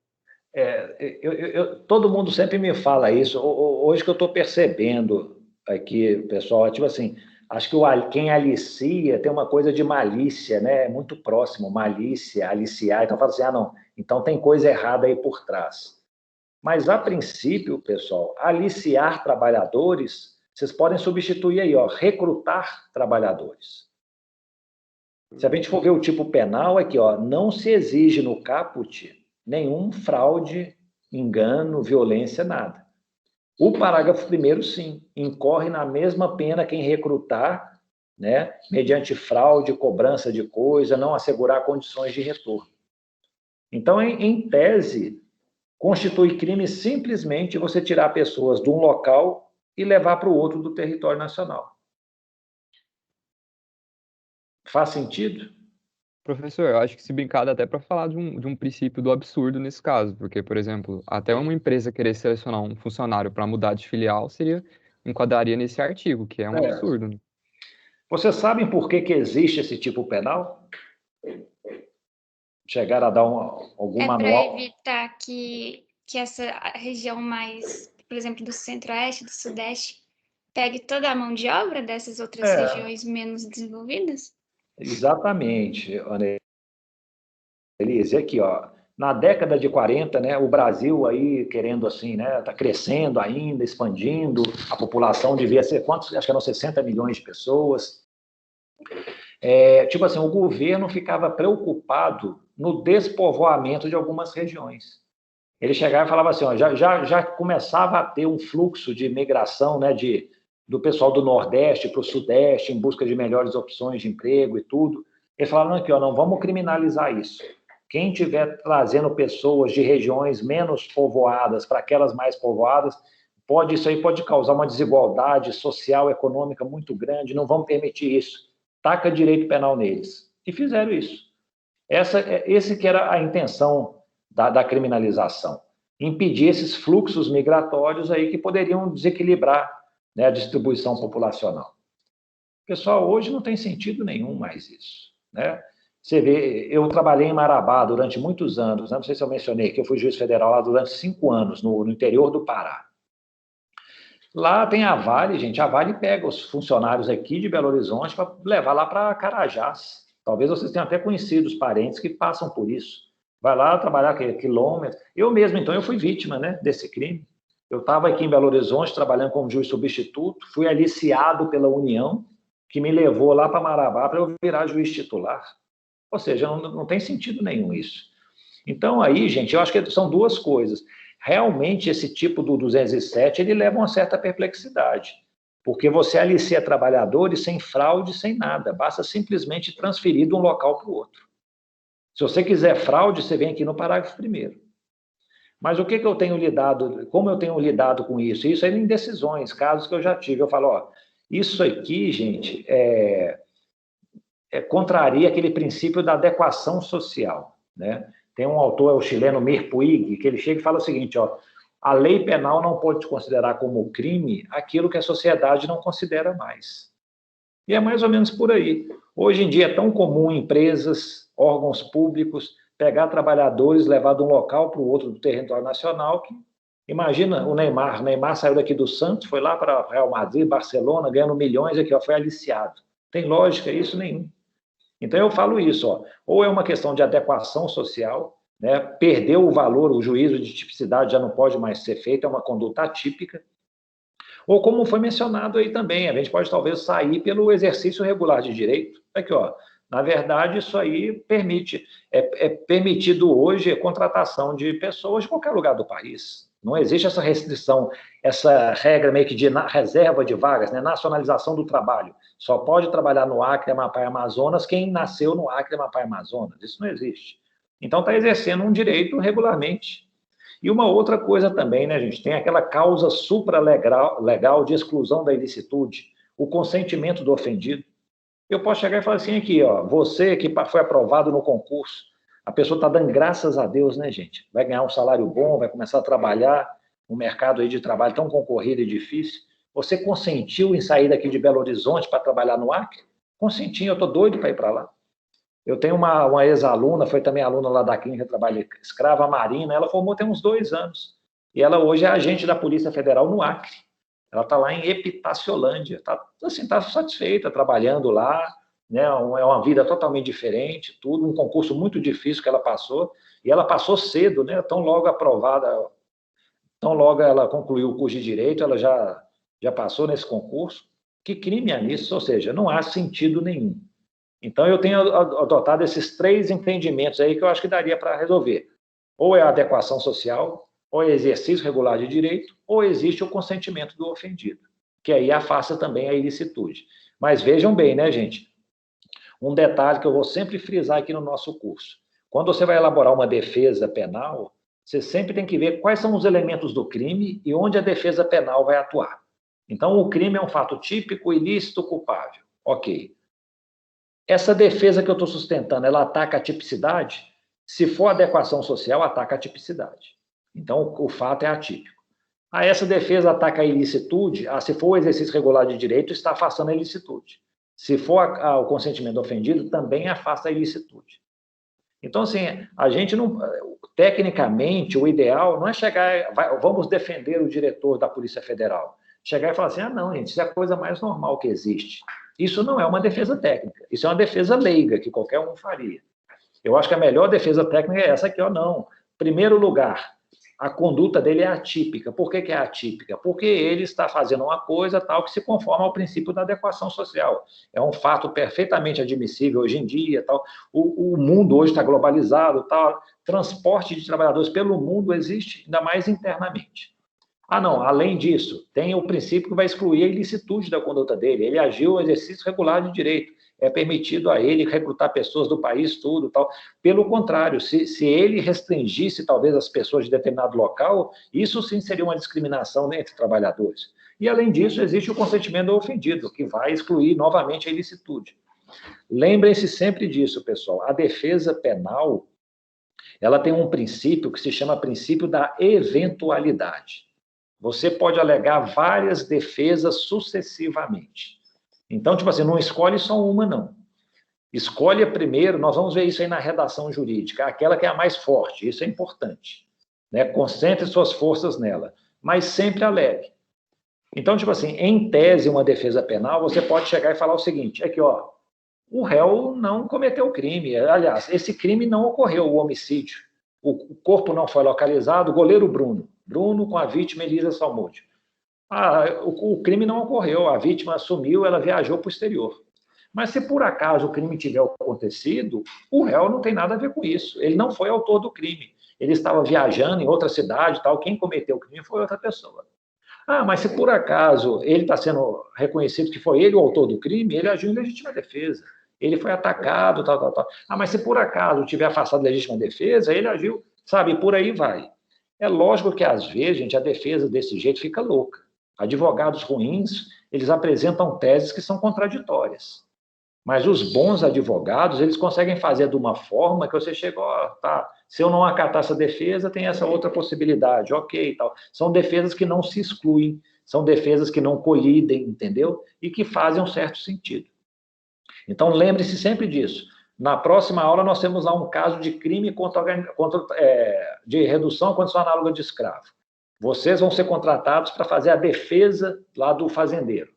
S1: Todo mundo sempre me fala isso. Hoje que eu estou percebendo aqui, pessoal, tipo assim, acho que quem alicia tem uma coisa de malícia, né? É muito próximo, malícia, aliciar. Então, fala assim, não, então tem coisa errada aí por trás. Mas, a princípio, pessoal, aliciar trabalhadores, vocês podem substituir aí, ó, recrutar trabalhadores. Se a gente for ver o tipo penal, aqui, ó, não se exige no caput nenhum fraude, engano, violência, nada. O parágrafo 1º, sim, incorre na mesma pena quem recrutar, né, mediante fraude, cobrança de coisa, não assegurar condições de retorno. Então, em tese, constitui crime simplesmente você tirar pessoas de um local e levar para o outro do território nacional. Faz sentido?
S7: Professor, eu acho que se brincar dá até para falar de um princípio do absurdo nesse caso, porque, por exemplo, até uma empresa querer selecionar um funcionário para mudar de filial enquadraria nesse artigo, que é um absurdo. Né?
S1: Vocês sabem por que existe esse tipo penal? Chegaram a dar algum manual?
S4: É para evitar que essa região mais, por exemplo, do Centro-Oeste, do Sudeste, pegue toda a mão de obra dessas outras regiões menos desenvolvidas?
S1: Exatamente, Ana Elise. Aqui, ó, na década de 40, né, o Brasil aí querendo assim, né, tá crescendo ainda, expandindo, a população devia ser quantos? Acho que eram 60 milhões de pessoas. Tipo assim, o governo ficava preocupado no despovoamento de algumas regiões. Ele chegava e falava assim, ó, já começava a ter um fluxo de migração, né, do pessoal do Nordeste para o Sudeste, em busca de melhores opções de emprego e tudo. Eles falaram aqui, ó, não vamos criminalizar isso. Quem estiver trazendo pessoas de regiões menos povoadas para aquelas mais povoadas, isso aí pode causar uma desigualdade social, econômica muito grande, não vamos permitir isso. Taca direito penal neles. E fizeram isso. Esse que era a intenção da criminalização. Impedir esses fluxos migratórios aí que poderiam desequilibrar, né, a distribuição populacional. Pessoal, hoje não tem sentido nenhum mais isso, né? Você vê, eu trabalhei em Marabá durante muitos anos, né? Não sei se eu mencionei que eu fui juiz federal lá durante 5 anos, no interior do Pará. Lá tem a Vale, gente, a Vale pega os funcionários aqui de Belo Horizonte para levar lá para Carajás. Talvez vocês tenham até conhecido os parentes que passam por isso. Vai lá trabalhar quilômetros. Eu mesmo, então, eu fui vítima, né, desse crime. Eu estava aqui em Belo Horizonte trabalhando como juiz substituto, fui aliciado pela União, que me levou lá para Marabá para eu virar juiz titular. Ou seja, não tem sentido nenhum isso. Então, aí, gente, eu acho que são duas coisas. Realmente, esse tipo do 207, ele leva uma certa perplexidade, porque você alicia trabalhadores sem fraude, sem nada, basta simplesmente transferir de um local para o outro. Se você quiser fraude, você vem aqui no parágrafo 1º. Mas o que eu tenho lidado, como eu tenho lidado com isso? Isso aí em decisões, casos que eu já tive. Eu falo, ó, isso aqui, gente, contraria aquele princípio da adequação social, né? Tem um autor, é o chileno Mir Puig, que ele chega e fala o seguinte, ó, a lei penal não pode considerar como crime aquilo que a sociedade não considera mais. E é mais ou menos por aí. Hoje em dia é tão comum empresas, órgãos públicos, pegar trabalhadores, levar de um local para o outro do território nacional, que, imagina o Neymar saiu daqui do Santos, foi lá para Real Madrid, Barcelona, ganhando milhões, aqui, ó, foi aliciado. Tem lógica isso? Nenhum. Então, eu falo isso, ó, ou é uma questão de adequação social, né, perdeu o valor, o juízo de tipicidade já não pode mais ser feito, é uma conduta atípica, ou como foi mencionado aí também, a gente pode talvez sair pelo exercício regular de direito. Aqui, ó, na verdade, isso aí permite, é permitido hoje a contratação de pessoas de qualquer lugar do país. Não existe essa restrição, essa regra meio que de reserva de vagas, né? Nacionalização do trabalho. Só pode trabalhar no Acre, Amapá e Amazonas quem nasceu no Acre, Amapá e Amazonas. Isso não existe. Então, está exercendo um direito regularmente. E uma outra coisa também, né, gente? Tem aquela causa supralegal de exclusão da ilicitude, o consentimento do ofendido. Eu posso chegar e falar assim aqui, ó, você que foi aprovado no concurso, a pessoa está dando graças a Deus, né, gente? Vai ganhar um salário bom, vai começar a trabalhar no mercado aí de trabalho tão concorrido e difícil. Você consentiu em sair daqui de Belo Horizonte para trabalhar no Acre? Consenti, eu estou doido para ir para lá. Eu tenho uma ex-aluna, foi também aluna lá da clínica, trabalha escrava, a Marina, ela formou tem uns 2 anos. E ela hoje é agente da Polícia Federal no Acre. Ela está lá em Epitaciolândia, está assim, tá satisfeita, trabalhando lá, né? É uma vida totalmente diferente, tudo, um concurso muito difícil que ela passou, e ela passou cedo, né? Tão logo aprovada, tão logo ela concluiu o curso de Direito, ela já passou nesse concurso. Que crime é nisso? Ou seja, não há sentido nenhum. Então, eu tenho adotado esses 3 entendimentos aí que eu acho que daria para resolver. Ou é a adequação social, ou é exercício regular de direito, ou existe o consentimento do ofendido, que aí afasta também a ilicitude. Mas vejam bem, né, gente? Um detalhe que eu vou sempre frisar aqui no nosso curso. Quando você vai elaborar uma defesa penal, você sempre tem que ver quais são os elementos do crime e onde a defesa penal vai atuar. Então, o crime é um fato típico, ilícito, culpável. Ok. Essa defesa que eu estou sustentando, ela ataca a tipicidade? Se for adequação social, ataca a tipicidade. Então, o fato é atípico. Essa defesa ataca a ilicitude? Se for o exercício regular de direito, está afastando a ilicitude. Se for o consentimento ofendido, também afasta a ilicitude. Então, assim, a gente não... Tecnicamente, o ideal não é chegar... Vamos defender o diretor da Polícia Federal. Chegar e falar assim, não, gente, isso é a coisa mais normal que existe. Isso não é uma defesa técnica. Isso é uma defesa leiga, que qualquer um faria. Eu acho que a melhor defesa técnica é essa aqui, ó, não. Em primeiro lugar, a conduta dele é atípica. Por que é atípica? Porque ele está fazendo uma coisa tal que se conforma ao princípio da adequação social. É um fato perfeitamente admissível hoje em dia. Tal. O mundo hoje está globalizado. Tal. Transporte de trabalhadores pelo mundo existe, ainda mais internamente. Não, além disso, tem o princípio que vai excluir a ilicitude da conduta dele. Ele agiu no exercício regular de direito. é permitido a ele recrutar pessoas do país, tudo, tal. Pelo contrário, se ele restringisse, talvez, as pessoas de determinado local, isso sim seria uma discriminação, né, entre trabalhadores. E, além disso, existe o consentimento do ofendido, que vai excluir novamente a ilicitude. Lembrem-se sempre disso, pessoal. A defesa penal, ela tem um princípio que se chama princípio da eventualidade. Você pode alegar várias defesas sucessivamente. Então, tipo assim, não escolhe só uma, não. Escolhe a primeiro, nós vamos ver isso aí na redação jurídica, aquela que é a mais forte, isso é importante. Né? Concentre suas forças nela, mas sempre alegue. Então, tipo assim, em tese, uma defesa penal, você pode chegar e falar o seguinte, aqui, ó, o réu não cometeu o crime, aliás, esse crime não ocorreu, o homicídio. O corpo não foi localizado, o goleiro Bruno com a vítima Elisa Salmôdio. O crime não ocorreu, a vítima sumiu, ela viajou para o exterior. Mas se por acaso o crime tiver acontecido, o réu não tem nada a ver com isso. Ele não foi autor do crime. Ele estava viajando em outra cidade, tal. Quem cometeu o crime foi outra pessoa. Mas se por acaso ele está sendo reconhecido que foi ele o autor do crime, ele agiu em legítima defesa. Ele foi atacado, tal. Mas se por acaso tiver afastado de legítima defesa, ele agiu, sabe, por aí vai. É lógico que, às vezes, gente, a defesa desse jeito fica louca. Advogados ruins, eles apresentam teses que são contraditórias. Mas os bons advogados, eles conseguem fazer de uma forma que você chega, se eu não acatar essa defesa, tem essa outra possibilidade, ok, tal. São defesas que não se excluem, são defesas que não colidem, entendeu? E que fazem um certo sentido. Então, lembre-se sempre disso. Na próxima aula, nós temos lá um caso de crime de redução à condição análoga de escravo. Vocês vão ser contratados para fazer a defesa lá do fazendeiro.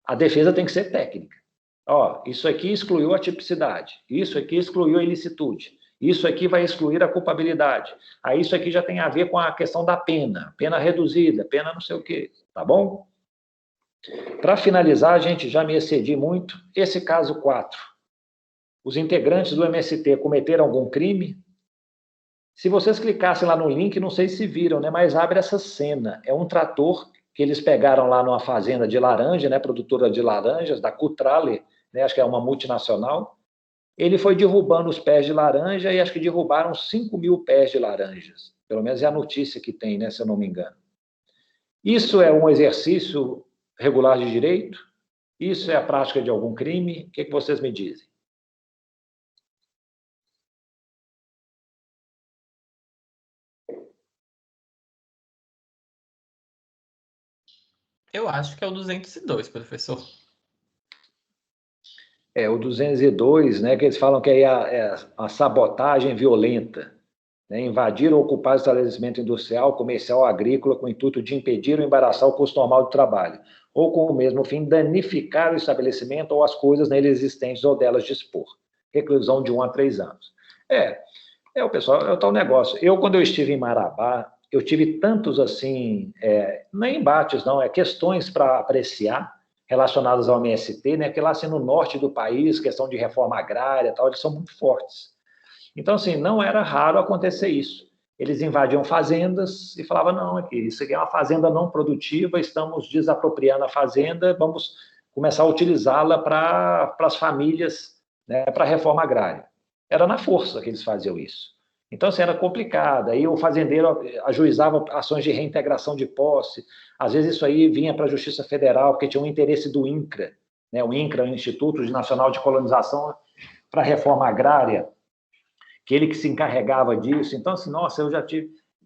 S1: A defesa tem que ser técnica. Isso aqui excluiu a tipicidade, isso aqui excluiu a ilicitude, isso aqui vai excluir a culpabilidade. Aí isso aqui já tem a ver com a questão da pena reduzida, pena não sei o quê, tá bom? Para finalizar, gente, já me excedi muito, esse caso 4. Os integrantes do MST cometeram algum crime? Se vocês clicassem lá no link, não sei se viram, né, mas abre essa cena. É um trator que eles pegaram lá numa fazenda de laranja, né, produtora de laranjas, da Cutrale, né, acho que é uma multinacional. Ele foi derrubando os pés de laranja e acho que derrubaram 5.000 pés de laranjas. Pelo menos é a notícia que tem, né, se eu não me engano. Isso é um exercício regular de direito? Isso é a prática de algum crime? O que vocês me dizem?
S2: Eu acho que é o 202, professor.
S1: O 202, né, que eles falam que é a sabotagem violenta, né, invadir ou ocupar estabelecimento industrial, comercial ou agrícola com o intuito de impedir ou embaraçar o curso normal de trabalho, ou com o mesmo fim danificar o estabelecimento ou as coisas nele existentes ou delas dispor. Reclusão de 1 a 3 anos. O pessoal, é o tal negócio. Quando eu estive em Marabá, eu tive tantos, assim, não é embates, não, questões para apreciar relacionadas ao MST, né, que lá, assim, no norte do país, questão de reforma agrária, tal, eles são muito fortes. Então, assim, não era raro acontecer isso. Eles invadiam fazendas e falavam, não, isso aqui é uma fazenda não produtiva, estamos desapropriando a fazenda, vamos começar a utilizá-la para as famílias, né, para a reforma agrária. Era na força que eles faziam isso. Então, assim, era complicado. Aí o fazendeiro ajuizava ações de reintegração de posse. Às vezes isso aí vinha para a Justiça Federal, porque tinha um interesse do INCRA, né? O INCRA, o Instituto Nacional de Colonização para a Reforma Agrária, que ele que se encarregava disso. Então, assim, nossa, eu já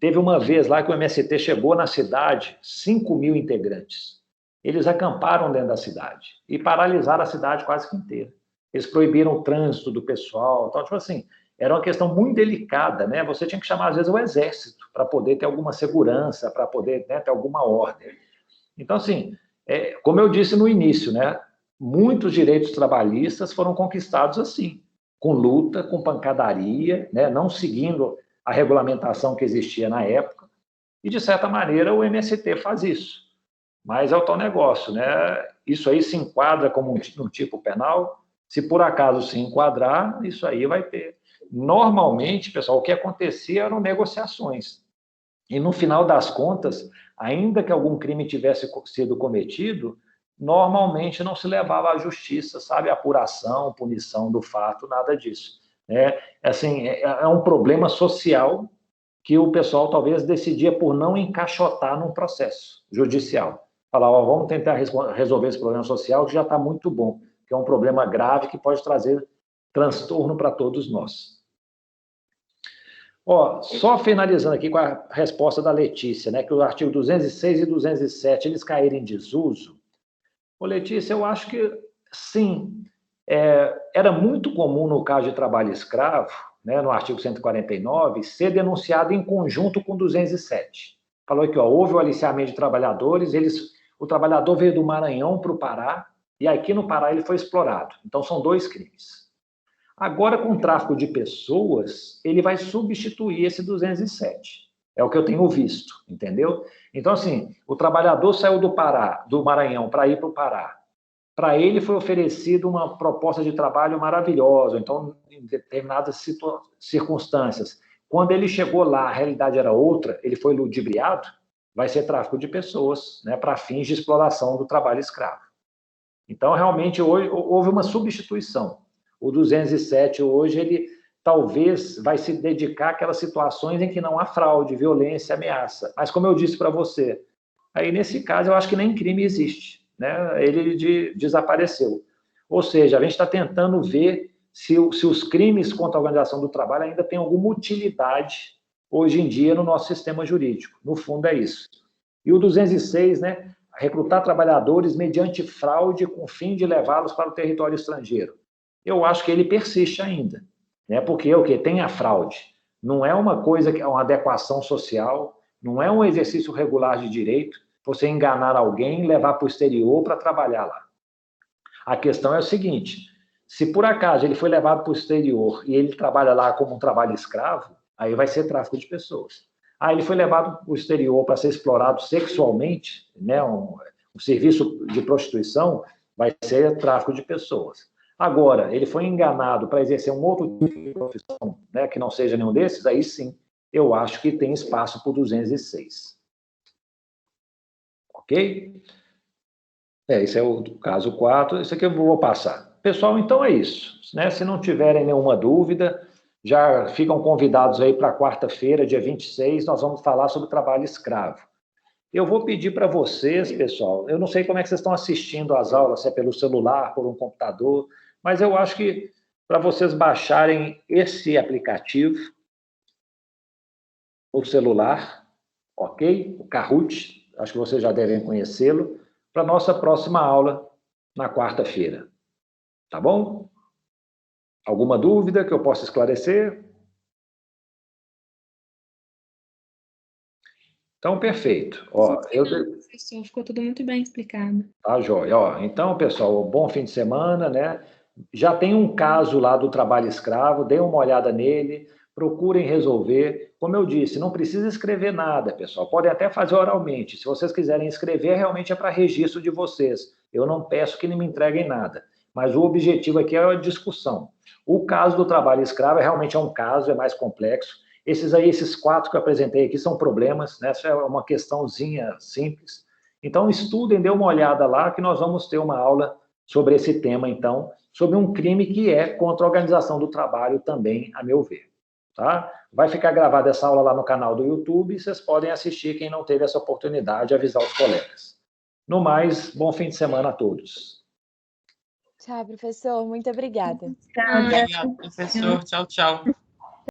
S1: teve uma vez lá que o MST chegou na cidade, 5.000 integrantes. Eles acamparam dentro da cidade e paralisaram a cidade quase que inteira. Eles proibiram o trânsito do pessoal. Então, tipo assim, era uma questão muito delicada, né? Você tinha que chamar, às vezes, o exército para poder ter alguma segurança, para poder, né, ter alguma ordem. Então, assim, como eu disse no início, né, muitos direitos trabalhistas foram conquistados assim, com luta, com pancadaria, né, não seguindo a regulamentação que existia na época, e, de certa maneira, o MST faz isso. Mas é o tal negócio, né? Isso aí se enquadra como um tipo penal. Se por acaso se enquadrar, isso aí vai ter. Normalmente, pessoal, o que acontecia eram negociações. E no final das contas, ainda que algum crime tivesse sido cometido, normalmente não se levava à justiça, sabe, apuração, punição do fato, nada disso. Assim, é um problema social que o pessoal talvez decidia por não encaixotar num processo judicial. Falar, vamos tentar resolver esse problema social que já está muito bom, que é um problema grave que pode trazer transtorno para todos nós. Só finalizando aqui com a resposta da Letícia, né, que o artigo 206 e 207, eles caíram em desuso. Letícia, eu acho que sim, era muito comum no caso de trabalho escravo, né, no artigo 149, ser denunciado em conjunto com 207. Falou que houve o aliciamento de trabalhadores, o trabalhador veio do Maranhão para o Pará, e aqui no Pará ele foi explorado. Então, são 2 crimes. Agora, com o tráfico de pessoas, ele vai substituir esse 207. É o que eu tenho visto, entendeu? Então, assim, o trabalhador saiu do Maranhão para ir para o Pará. Para ele foi oferecida uma proposta de trabalho maravilhosa, então, em determinadas circunstâncias. Quando ele chegou lá, a realidade era outra, ele foi ludibriado, vai ser tráfico de pessoas, né, para fins de exploração do trabalho escravo. Então, realmente, houve uma substituição. O 207 hoje, ele talvez vai se dedicar àquelas situações em que não há fraude, violência, ameaça. Mas, como eu disse para você, aí nesse caso eu acho que nem crime existe, né? Ele desapareceu. Ou seja, a gente está tentando ver se os crimes contra a organização do trabalho ainda têm alguma utilidade hoje em dia no nosso sistema jurídico. No fundo é isso. E o 206, né? Recrutar trabalhadores mediante fraude com o fim de levá-los para o território estrangeiro. Eu acho que ele persiste ainda, né? Porque o que tem a fraude não é uma coisa que é uma adequação social, não é um exercício regular de direito, você enganar alguém e levar para o exterior para trabalhar lá. A questão é o seguinte, se por acaso ele foi levado para o exterior e ele trabalha lá como um trabalho escravo, aí vai ser tráfico de pessoas. Ele foi levado para o exterior para ser explorado sexualmente, né? Um serviço de prostituição, vai ser tráfico de pessoas. Agora, ele foi enganado para exercer um outro tipo de profissão, né, que não seja nenhum desses, aí sim, eu acho que tem espaço para o 206. Ok? Esse é o caso 4, esse aqui eu vou passar. Pessoal, então é isso, né? Se não tiverem nenhuma dúvida, já ficam convidados aí para quarta-feira, dia 26, nós vamos falar sobre trabalho escravo. Eu vou pedir para vocês, pessoal, eu não sei como é que vocês estão assistindo às aulas, se é pelo celular, por um computador, mas eu acho que para vocês baixarem esse aplicativo no celular, ok? O Kahoot, acho que vocês já devem conhecê-lo, para a nossa próxima aula na quarta-feira. Tá bom? Alguma dúvida que eu possa esclarecer? Então, perfeito.
S12: Professor, ficou tudo muito bem explicado.
S1: Tá, joia. Então, pessoal, bom fim de semana, né? Já tem um caso lá do trabalho escravo, deem uma olhada nele, procurem resolver. Como eu disse, não precisa escrever nada, pessoal. Podem até fazer oralmente. Se vocês quiserem escrever, realmente é para registro de vocês. Eu não peço que me entreguem nada. Mas o objetivo aqui é a discussão. O caso do trabalho escravo realmente é um caso, é mais complexo. Esses 4 que eu apresentei aqui são problemas, né? Essa é uma questãozinha simples. Então, estudem, dê uma olhada lá, que nós vamos ter uma aula sobre esse tema, então, sobre um crime que é contra a organização do trabalho também, a meu ver. Tá? Vai ficar gravada essa aula lá no canal do YouTube e vocês podem assistir, quem não teve essa oportunidade, avisar os colegas. No mais, bom fim de semana a todos.
S10: Tchau, professor. Muito obrigada.
S2: Obrigado, professor. Tchau, tchau.